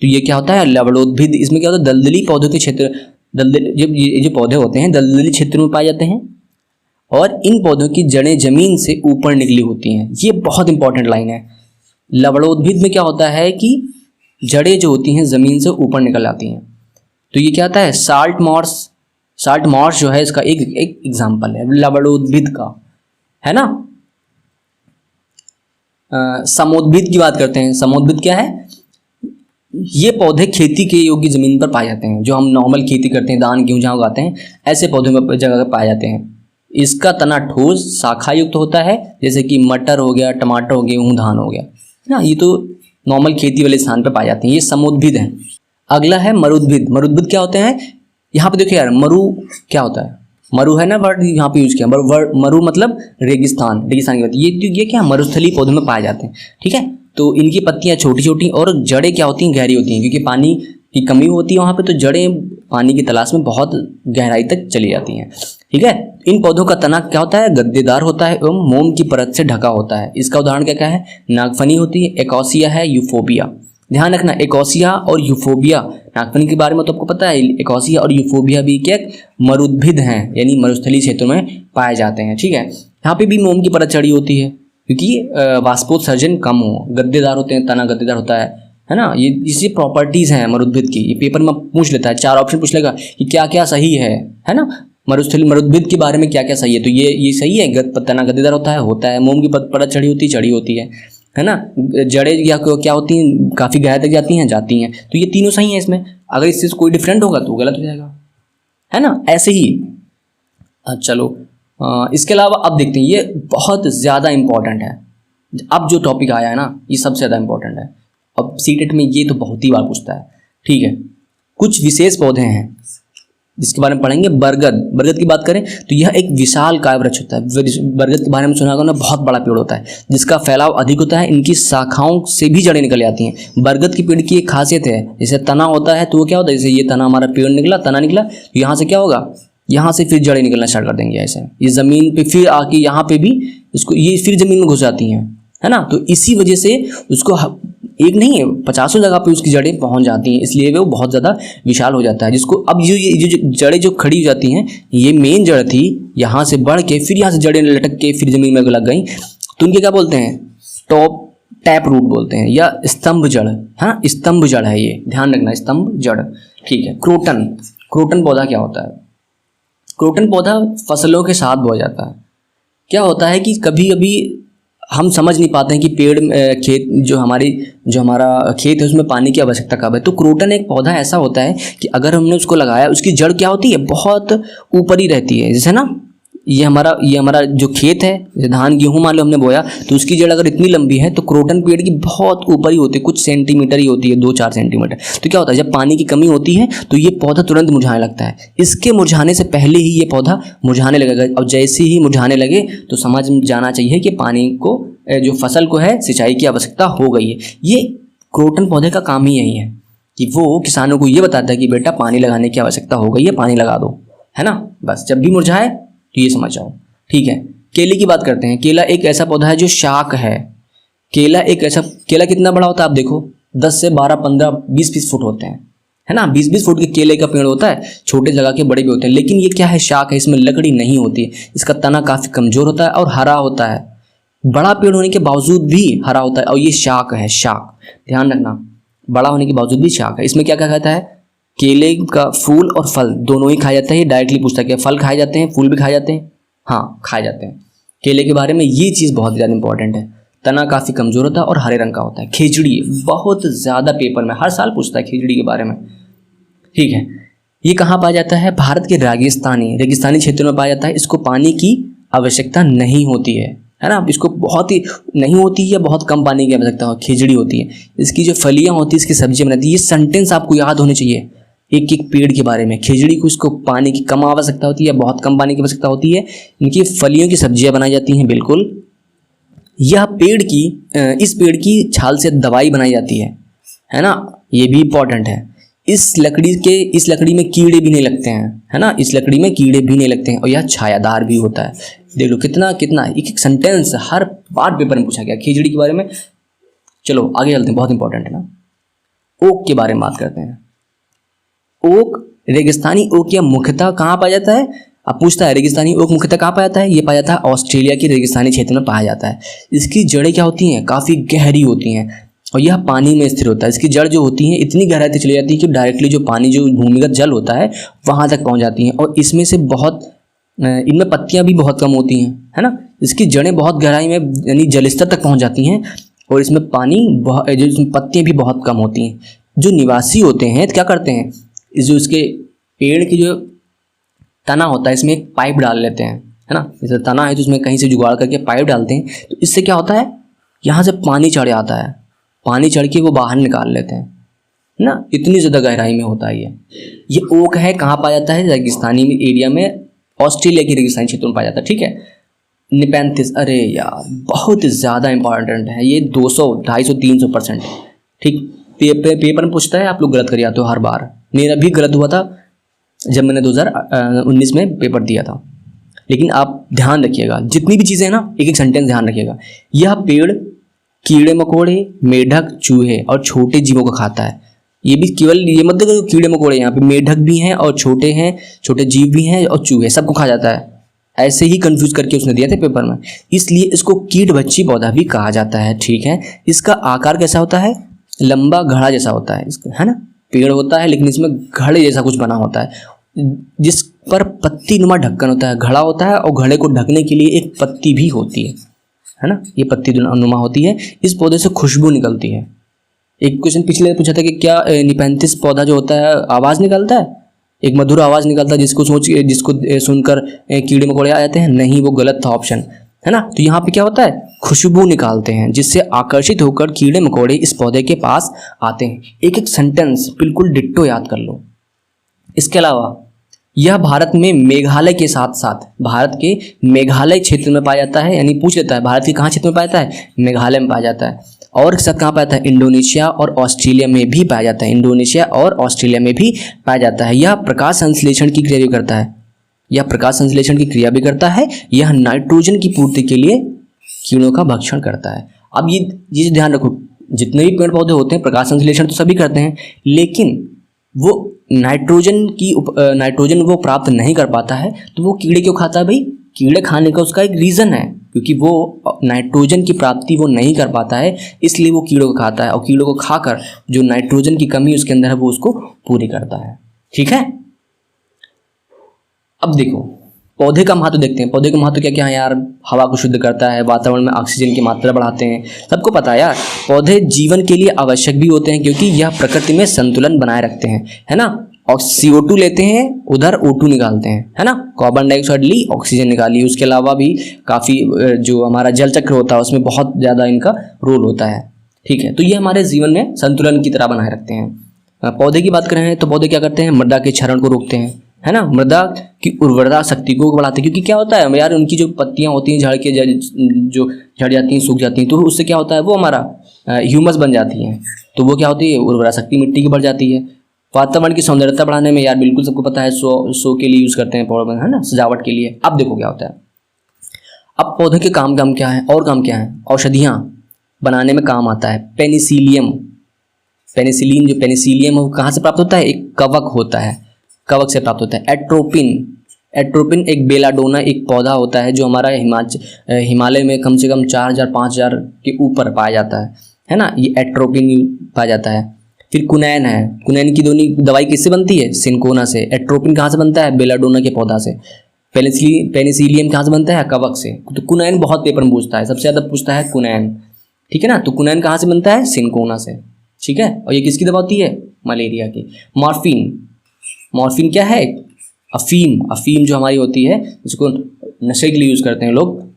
तो ये क्या होता है, लवणोद्भिद। इसमें क्या होता है, दलदली पौधों के क्षेत्र, ये जो पौधे होते हैं दलदली क्षेत्र में पाए जाते हैं और इन पौधों की जड़ें जमीन से ऊपर निकली होती हैं। ये बहुत इंपॉर्टेंट लाइन है। लवणोद्भिद में क्या होता है कि जड़ें जो होती हैं ज़मीन से ऊपर निकल आती हैं। तो ये क्या आता है, साल्ट मॉर्स जो है इसका एक एग्जाम्पल है लवणोद्भिद का, है ना। समोद्भिद की बात करते हैं। समोद्भिद क्या है, ये पौधे खेती के योग्य ज़मीन पर पाए जाते हैं। जो हम नॉर्मल खेती करते हैं, धान गेहूँ जहाँ उगाते हैं, ऐसे पौधों में जगह पर पाए जाते हैं। इसका तना ठोस शाखा युक्त होता है, जैसे कि मटर हो गया, टमाटर हो गया, धान हो गया ना। ये तो नॉर्मल खेती वाले स्थान पर पाए जाते हैं, ये समोद्भिद हैं। अगला है मरुद्भिद। मरुद्भिद क्या होते हैं, यहाँ पे देखो यार, मरु क्या होता है, मरु है ना वर्ड यहाँ पे यूज किया। मरु मतलब रेगिस्तान की बात। ये क्या मरुस्थलीय पौधों में पाए जाते हैं, ठीक है। तो इनकी पत्तियां छोटी छोटी और जड़ें क्या होती हैं, गहरी होती हैं, क्योंकि पानी की कमी होती है वहाँ पे। तो जड़ें पानी की तलाश में बहुत गहराई तक चली जाती हैं, ठीक है। इन पौधों का तना क्या होता है, गद्देदार होता है एवं मोम की परत से ढका होता है। इसका उदाहरण क्या क्या है, नागफनी होती है, एकोसिया है, यूफोबिया। ध्यान रखना, एकोसिया और यूफोबिया, नागफनी के बारे में तो आपको पता है, एकोसिया और यूफोबिया भी क्या मरुद्भिद हैं, यानी मरुस्थलीय क्षेत्रों में पाए जाते हैं। ठीक है, यहाँ पे भी मोम की परत चढ़ी होती है क्योंकि वाष्पोत्सर्जन कम हो, गद्देदार होते हैं, तना गद्देदार होता है ना। ये इसी प्रॉपर्टीज हैं मरुद्भिद की। ये पेपर में पूछ लेता है, 4 ऑप्शन पूछ लेगा कि क्या क्या सही है ना। मरुद्भिद के बारे में क्या क्या सही है, तो ये सही है, तना गद्देदार होता है, मोम की परत चढ़ी होती है ना। जड़ें क्या होती हैं, काफ़ी गहराई तक जाती हैं, तो ये तीनों सही हैं इसमें। अगर इससे कोई डिफरेंट होगा तो गलत हो जाएगा, है ना, ऐसे ही। चलो इसके अलावा अब देखते हैं, ये बहुत ज़्यादा इम्पॉर्टेंट है। अब जो टॉपिक आया है ना, ये सबसे ज़्यादा इम्पॉर्टेंट है। अब सीटेट में ये तो बहुत ही बार पूछता है। ठीक है, कुछ विशेष पौधे हैं जिसके बारे में पढ़ेंगे। बरगद की बात करें तो यह एक विशाल काय वृक्ष होता है। बरगद के बारे में सुना होगा ना, बहुत बड़ा पेड़ होता है जिसका फैलाव अधिक होता है, इनकी शाखाओं से भी जड़ें निकल आती हैं। बरगद की पेड़ की एक खासियत है, जैसे तना होता है तो वो क्या होता है, जैसे ये तना हमारा पेड़ निकला, तना निकला, तो यहाँ से क्या होगा, यहाँ से फिर जड़ें निकलना स्टार्ट कर देंगे। ऐसे ये ज़मीन पे फिर आके यहाँ पे भी इसको, ये फिर ज़मीन में घुस जाती हैं, है ना। तो इसी वजह से उसको एक नहीं है, 50 जगह पे उसकी जड़ें पहुंच जाती हैं, इसलिए वो बहुत ज़्यादा विशाल हो जाता है। जिसको अब ये जो जड़ें जो खड़ी हो जाती हैं, ये मेन जड़ थी, यहाँ से बढ़ के फिर यहाँ से जड़ें लटक के फिर ज़मीन में लग गई, तो उनके क्या बोलते हैं, टैप रूट बोलते हैं, या स्तंभ जड़। हाँ, स्तंभ जड़ है ये, ध्यान रखना, स्तंभ जड़। ठीक है, क्रोटन पौधा क्या होता है। क्रोटन पौधा फसलों के साथ बोया जाता है। क्या होता है कि कभी कभी हम समझ नहीं पाते हैं कि खेत जो हमारा खेत है उसमें पानी की आवश्यकता कब है। तो क्रोटन एक पौधा ऐसा होता है कि अगर हमने उसको लगाया, उसकी जड़ क्या होती है, बहुत ऊपर ही रहती है। जैसे ना ये हमारा जो खेत है, जैसे धान गेहूँ मान लो हमने बोया, तो उसकी जड़ अगर इतनी लंबी है तो क्रोटन पेड़ की बहुत ऊपर ही होती है, कुछ सेंटीमीटर ही होती है, 2-4 सेंटीमीटर। तो क्या होता है, जब पानी की कमी होती है तो ये पौधा तुरंत मुरझाने लगता है। इसके मुरझाने से पहले ही ये पौधा मुरझाने लगेगा, और जैसे ही मुरझाने लगे तो समझ जाना चाहिए कि पानी को, जो फसल को है, सिंचाई की आवश्यकता हो गई है। ये क्रोटन पौधे का काम ही यही है कि वो किसानों को ये बताता है कि बेटा पानी लगाने की आवश्यकता हो गई है, पानी लगा दो, है ना। बस जब भी मुरझाए तो ये समझ जाओ। ठीक है, केले की बात करते हैं। केला एक ऐसा पौधा है जो शाक है। केला कितना बड़ा होता है आप देखो, 10 से 12, 15, 20 फुट होते हैं, है ना। 20 फुट के केले का पेड़ होता है, छोटे जगह के बड़े भी होते हैं। लेकिन ये क्या है, शाक है, इसमें लकड़ी नहीं होती है। इसका तना काफ़ी कमज़ोर होता है और हरा होता है, बड़ा पेड़ होने के बावजूद भी हरा होता है, और ये शाक है, शाक, ध्यान रखना, बड़ा होने के बावजूद भी शाक है। इसमें क्या क्या खाता है, केले का फूल और फल दोनों ही खाया जाता है। ये डायरेक्टली पूछता है कि फल खाए जाते हैं, फूल भी खाए जाते हैं। हाँ, खाए जाते हैं। केले के बारे में ये चीज़ बहुत ज़्यादा इंपॉर्टेंट है, तना काफ़ी कमज़ोर होता है और हरे रंग का होता है। खिचड़ी बहुत ज़्यादा पेपर में हर साल पूछता है खिचड़ी के बारे में। ठीक है, ये कहाँ पाया जाता है, भारत के रेगिस्तानी क्षेत्रों में पाया जाता है। इसको पानी की आवश्यकता नहीं होती है ना, इसको बहुत ही नहीं होती है, बहुत कम पानी की आवश्यकता हो, खिचड़ी होती है। इसकी जो फलियाँ होती है, इसकी सब्जियाँ बनाती है। ये सेंटेंस आपको याद होने चाहिए एक एक पेड़ के बारे में। खिचड़ी को, इसको पानी की कम आवश्यकता होती है, बहुत कम पानी की आवश्यकता होती है। इनकी फलियों की सब्जियां बनाई जाती हैं। बिल्कुल, इस पेड़ की छाल से दवाई बनाई जाती है ना, ये भी इंपॉर्टेंट है। इस लकड़ी में कीड़े भी नहीं लगते हैं, है ना, इस लकड़ी में कीड़े भी नहीं लगते हैं, और यह छायादार भी होता है। देख लो कितना एक सेंटेंस हर बार पेपर में पूछा गया खिचड़ी के बारे में। चलो आगे चलते हैं, बहुत इंपॉर्टेंट है ना। ओक के बारे में बात करते हैं। ओक, रेगिस्तानी ओक या मुख्यतः कहाँ पाया जाता है, अब पूछता है रेगिस्तानी ओक मुख्यतः कहाँ पाया जाता है। ये पाया जाता है ऑस्ट्रेलिया के रेगिस्तानी क्षेत्र में पाया जाता है। इसकी जड़ें क्या होती हैं, काफ़ी गहरी होती हैं, और यह पानी में स्थिर होता है। इसकी जड़ जो होती हैं इतनी गहराई तक चली जाती है कि डायरेक्टली जो पानी, जो भूमिगत जल होता है, वहाँ तक पहुँच जाती हैं। और इसमें से इनमें पत्तियाँ भी बहुत कम होती हैं, है ना। इसकी जड़ें बहुत गहराई में, यानी जलस्तर तक पहुँच जाती हैं, और इसमें इसमें पत्तियाँ भी बहुत कम होती हैं। जो निवासी होते हैं क्या करते हैं, जो इसके पेड़ की जो तना होता है, इसमें एक पाइप डाल लेते हैं, है ना। जैसे तना है तो उसमें कहीं से जुगाड़ करके पाइप डालते हैं, तो इससे क्या होता है, यहाँ से पानी चढ़ आता है, पानी चढ़ के वो बाहर निकाल लेते हैं ना। इतनी ज़्यादा गहराई में होता है ये ओक है। कहाँ पाया जाता है, रेगिस्तानी एरिया में, ऑस्ट्रेलिया के रेगिस्तानी क्षेत्र में पाया जाता है। ठीक है, निपेंथिस, अरे यार बहुत ज़्यादा इंपॉर्टेंट है ये, 200, 250, 300%। ठीक, पेपर में पूछता है, आप लोग गलत कर जाते हो हर बार। मेरा भी गलत हुआ था जब मैंने 2019 में पेपर दिया था। लेकिन आप ध्यान रखिएगा, जितनी भी चीज़ें हैं ना, एक एक सेंटेंस ध्यान रखिएगा। यह पेड़ कीड़े मकोड़े, मेढक, चूहे और छोटे जीवों को खाता है। ये भी केवल ये मत देखो कीड़े मकोड़े, यहाँ पे मेढक भी हैं और छोटे हैं, छोटे जीव भी हैं और चूहे, सबको खा जाता है। ऐसे ही कंफ्यूज करके उसने दिया था पेपर में, इसलिए इसको कीट भक्षी पौधा भी कहा जाता है। ठीक है, इसका आकार कैसा होता है? लंबा घड़ा जैसा होता है इसका, है ना। पेड़ होता है लेकिन इसमें घड़े जैसा कुछ बना होता है, जिस पर पत्ती नुमा ढक्कन होता है। घड़ा होता है और घड़े को ढकने के लिए एक पत्ती भी होती है ना। ये पत्ती नुमा होती है। इस पौधे से खुशबू निकलती है। एक क्वेश्चन पिछले पूछा था कि क्या निपेंथिस पौधा जो होता है आवाज़ निकालता है? एक मधुर आवाज़ निकालता है जिसको सुनकर कीड़े मकोड़े आ जाते हैं? नहीं, वो गलत था ऑप्शन, है ना। तो यहाँ पे क्या होता है? खुशबू निकालते हैं, जिससे आकर्षित होकर कीड़े मकोड़े इस पौधे के पास आते हैं। एक एक सेंटेंस बिल्कुल डिट्टो याद कर लो। इसके अलावा यह भारत में मेघालय के साथ साथ भारत के मेघालय क्षेत्र में पाया जाता है। यानी पूछ लेता है भारत के कहाँ क्षेत्र में पाया जाता है? मेघालय में पाया जाता है। और साथ कहाँ पाया जाता है? इंडोनेशिया और ऑस्ट्रेलिया में भी पाया जाता है। इंडोनेशिया और ऑस्ट्रेलिया में भी पाया जाता है। यह प्रकाश संश्लेषण की क्रिया भी करता है। यह प्रकाश संश्लेषण की क्रिया भी करता है। यह नाइट्रोजन की पूर्ति के लिए कीड़ों का भक्षण करता है। अब ये ध्यान रखो, जितने भी पेड़ पौधे होते हैं प्रकाश संश्लेषण तो सभी करते हैं, लेकिन वो नाइट्रोजन वो प्राप्त नहीं कर पाता है। तो वो कीड़े क्यों खाता है भाई? कीड़े खाने का उसका एक रीज़न है, क्योंकि वो नाइट्रोजन की प्राप्ति वो नहीं कर पाता है, इसलिए वो कीड़ों को खाता है। और कीड़ों को खाकर जो नाइट्रोजन की कमी उसके अंदर है वो उसको पूरी करता है। ठीक है, अब देखो पौधे का महत्व देखते हैं। पौधे का महत्व क्या क्या है यार? हवा को शुद्ध करता है, वातावरण में ऑक्सीजन की मात्रा बढ़ाते हैं, सबको पता है यार। पौधे जीवन के लिए आवश्यक भी होते हैं, क्योंकि यह प्रकृति में संतुलन बनाए रखते हैं, है ना। और CO2 लेते हैं, उधर O2 निकालते हैं, है ना। कार्बन डाइऑक्साइड ली, ऑक्सीजन निकाली। उसके अलावा भी काफ़ी जो हमारा जल चक्र होता है उसमें बहुत ज़्यादा इनका रोल होता है। ठीक है, तो ये हमारे जीवन में संतुलन की तरह बनाए रखते हैं। पौधे की बात करें तो पौधे क्या करते हैं? मृदा के क्षरण को रोकते हैं, है ना। मृदा की उर्वरता शक्ति को बढ़ाते हैं, क्योंकि क्या होता है यार, उनकी जो पत्तियां होती हैं जो झड़ जाती हैं, सूख जाती हैं, तो उससे क्या होता है? वो हमारा ह्यूमस बन जाती हैं, तो वो क्या होती है? उर्वरा शक्ति मिट्टी की बढ़ जाती है। वातावरण की सौंदर्यता बढ़ाने में यार बिल्कुल सबको पता है, शो के लिए यूज़ करते हैं पौधे, है ना, सजावट के लिए। अब देखो क्या होता है, अब पौधे के काम क्या है और काम क्या है? औषधियाँ बनाने में काम आता है। पेनिसिलियम जो पेनिसिलियम है वो कहाँ से प्राप्त होता है? एक कवक होता है, कवक से प्राप्त होता है। एट्रोपिन एक बेलाडोना एक पौधा होता है जो हमारा हिमालय में कम से कम 4000-5000 के ऊपर पाया जाता है ना। ये एट्रोपिन पाया जाता है। फिर कुनैन है, कुनैन की दवाई किससे बनती है? सिनकोना से। एट्रोपिन कहाँ से बनता है? बेलाडोना के पौधा से। पेनिसिलियम कहाँ से बनता है? कवक से। तो कुनैन बहुत पेपर में पूछता है, सबसे ज़्यादा पूछता है कुनैन, ठीक है ना। तो कुनैन कहाँ से बनता है? सिनकोना से, ठीक है। और ये किसकी दवा होती है? मलेरिया की। मॉर्फिन क्या है? अफीम जो हमारी होती है, जिसको नशे के लिए यूज़ करते हैं लोग,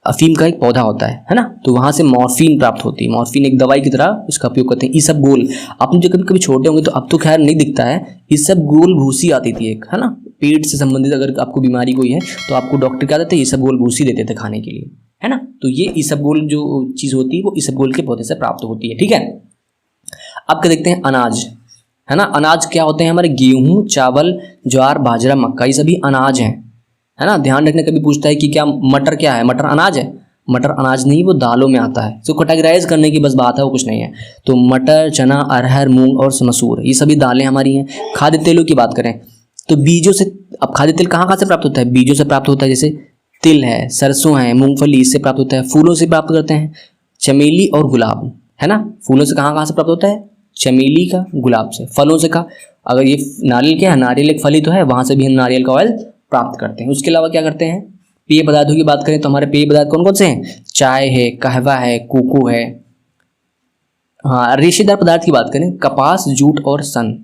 अफीम का एक पौधा होता है ना। तो वहाँ से मॉर्फिन प्राप्त होती है। मॉर्फिन एक दवाई की तरह इसका उपयोग करते हैं। इसबगोल, आपने जो कभी छोटे होंगे तो अब तो खैर नहीं दिखता है, इसबगोल भूसी आती थी एक, है ना। पेट से संबंधित अगर आपको बीमारी कोई है तो आपको डॉक्टर क्या देते? इसबगोल भूसी देते थे खाने के लिए, है ना। तो ये इसबगोल जो चीज़ होती है वो इसबगोल के पौधे से प्राप्त होती है, ठीक है। अब क्या देखते हैं? अनाज, है ना। अनाज क्या होते हैं? हमारे गेहूँ, चावल, ज्वार, बाजरा, मक्का, ये सभी अनाज हैं, है ना। ध्यान रखने, कभी पूछता है कि क्या मटर क्या है? मटर अनाज है? मटर अनाज नहीं, वो दालों में आता है। तो कैटेगराइज करने की बस बात है, वो कुछ नहीं है। तो मटर, चना, अरहर, मूंग और मसूर, ये सभी दालें हमारी हैं। खाद्य तेलों की बात करें तो बीजों से, अब खाद्य तेल कहाँ से प्राप्त होता है? बीजों से प्राप्त होता है, जैसे तिल है, सरसों है, मूंगफली, इससे प्राप्त होता है। फूलों से प्राप्त करते हैं, चमेली और गुलाब, है ना। फूलों से कहाँ से प्राप्त होता है? चमेली का, गुलाब से। फलों से अगर ये नारियल क्या है? नारियल एक फल ही तो है, वहाँ से भी हम नारियल का ऑयल प्राप्त करते हैं। उसके अलावा क्या करते हैं? पेय पदार्थों की बात करें तो हमारे पेय पदार्थ कौन कौन से हैं? चाय है, कहवा है, कोको है। हाँ, रेशेदार पदार्थ की बात करें, कपास, जूट और सन।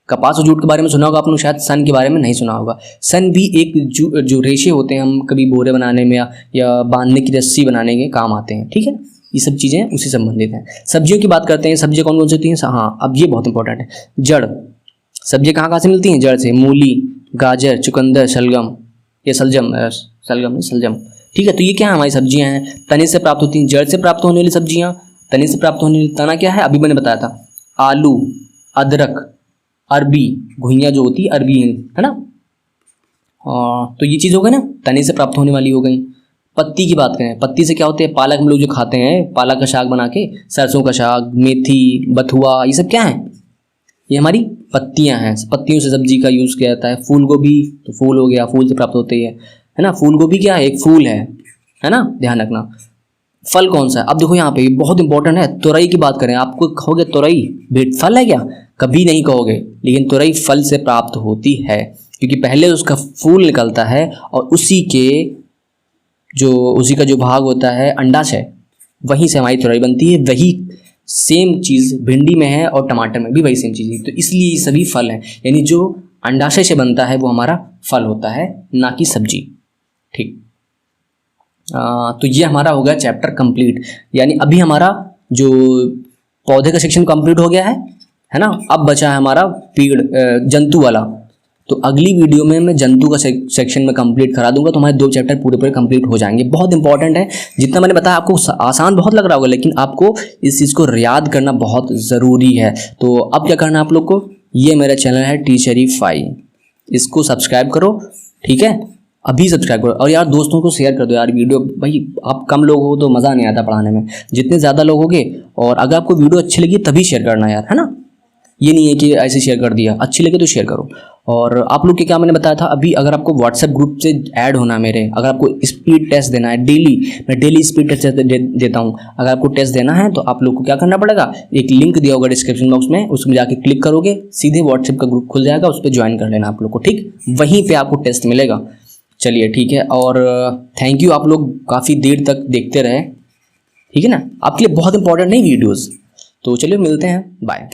कपास और जूट के बारे में सुना होगा आपने, शायद सन के बारे में नहीं सुना होगा। सन भी एक जो रेशे होते हैं, हम कभी बोरे बनाने में या बांधने की रस्सी बनाने के काम आते हैं, ठीक है। ये सब चीज़ें उसी संबंधित हैं। सब्जियों की बात करते हैं, सब्जियाँ कौन कौन सी होती हैं? हाँ, अब ये बहुत इंपॉर्टेंट है। जड़ सब्जियाँ कहाँ से मिलती हैं? जड़ से। मूली, गाजर, चुकंदर, सलगम, ये सलजम नहीं सलजम, ठीक है। तो ये क्या है? हमारी सब्जियां हैं, तने से प्राप्त होती हैं। जड़ से प्राप्त होने वाली सब्जियां, तने से प्राप्त होने वाली तना क्या है? अभी मैंने बताया था, आलू, अदरक, अरबी, घुइयाँ जो होती है अरबी है ना। तो ये चीज़ हो गई ना, तने से प्राप्त होने वाली हो गई। पत्ती की बात करें, पत्ती से क्या होते हैं, पालक हम लोग जो खाते हैं, पालक का साग बना के, सरसों का साग, मेथी, बथुआ, ये सब क्या है, ये हमारी पत्तियां हैं। पत्तियों से सब्जी का यूज़ किया जाता है। फूल गोभी तो फूल हो गया, फूल से प्राप्त होती है ना। फूल गोभी क्या है, एक फूल है ना, ध्यान रखना। फल कौन सा है, अब देखो यहाँ पे बहुत इंपॉर्टेंट है। तुरई की बात करें, आपको कहोगे तुरई बेट फल है क्या, कभी नहीं कहोगे, लेकिन तुरई फल से प्राप्त होती है, क्योंकि पहले उसका फूल निकलता है और उसी का जो भाग होता है अंडाशय, वहीं से हमारी तुरई बनती है। वही सेम चीज़ भिंडी में है और टमाटर में भी वही सेम चीज़ है। तो इसलिए ये सभी फल हैं, यानी जो अंडाशय से बनता है वो हमारा फल होता है, ना कि सब्जी। ठीक, तो ये हमारा हो गया चैप्टर कंप्लीट। यानी अभी हमारा जो पौधे का सेक्शन कंप्लीट हो गया है ना। अब बचा है हमारा पेड़ जंतु वाला। तो अगली वीडियो में मैं जंतु का सेक्शन में कंप्लीट करा दूंगा, तो हमारे 2 चैप्टर पूरे कंप्लीट हो जाएंगे। बहुत इंपॉर्टेंट है, जितना मैंने बताया आपको आसान बहुत लग रहा होगा, लेकिन आपको इस चीज़ को याद करना बहुत ज़रूरी है। तो अब क्या करना है आप लोग को, ये मेरा चैनल है टीचरीफाई, इसको सब्सक्राइब करो, ठीक है, अभी सब्सक्राइब करो। और यार दोस्तों को शेयर कर दो यार वीडियो, भाई आप कम लोग हो तो मज़ा नहीं आता पढ़ाने में, जितने ज़्यादा लोग होंगे। और अगर आपको वीडियो अच्छी लगी तभी शेयर करना यार, है ना। ये नहीं है कि ऐसे शेयर कर दिया, अच्छी लगे तो शेयर करो। और आप लोग के क्या मैंने बताया था, अभी अगर आपको व्हाट्सएप ग्रुप से ऐड होना है मेरे, अगर आपको स्पीड टेस्ट देना है डेली, मैं डेली स्पीड टेस्ट देता हूँ। अगर आपको टेस्ट देना है तो आप लोग को क्या करना पड़ेगा, एक लिंक दिया होगा डिस्क्रिप्शन बॉक्स में, उसमें जाके क्लिक करोगे, सीधे व्हाट्सएप का ग्रुप खुल जाएगा, उस पर ज्वाइन कर लेना आप लोग को, ठीक, वहीं पर आपको टेस्ट मिलेगा। चलिए ठीक है, और थैंक यू, आप लोग काफ़ी देर तक देखते रहे, ठीक है ना। आपके लिए बहुत इंपॉर्टेंट नहीं वीडियोज़, तो चलिए मिलते हैं, बाय।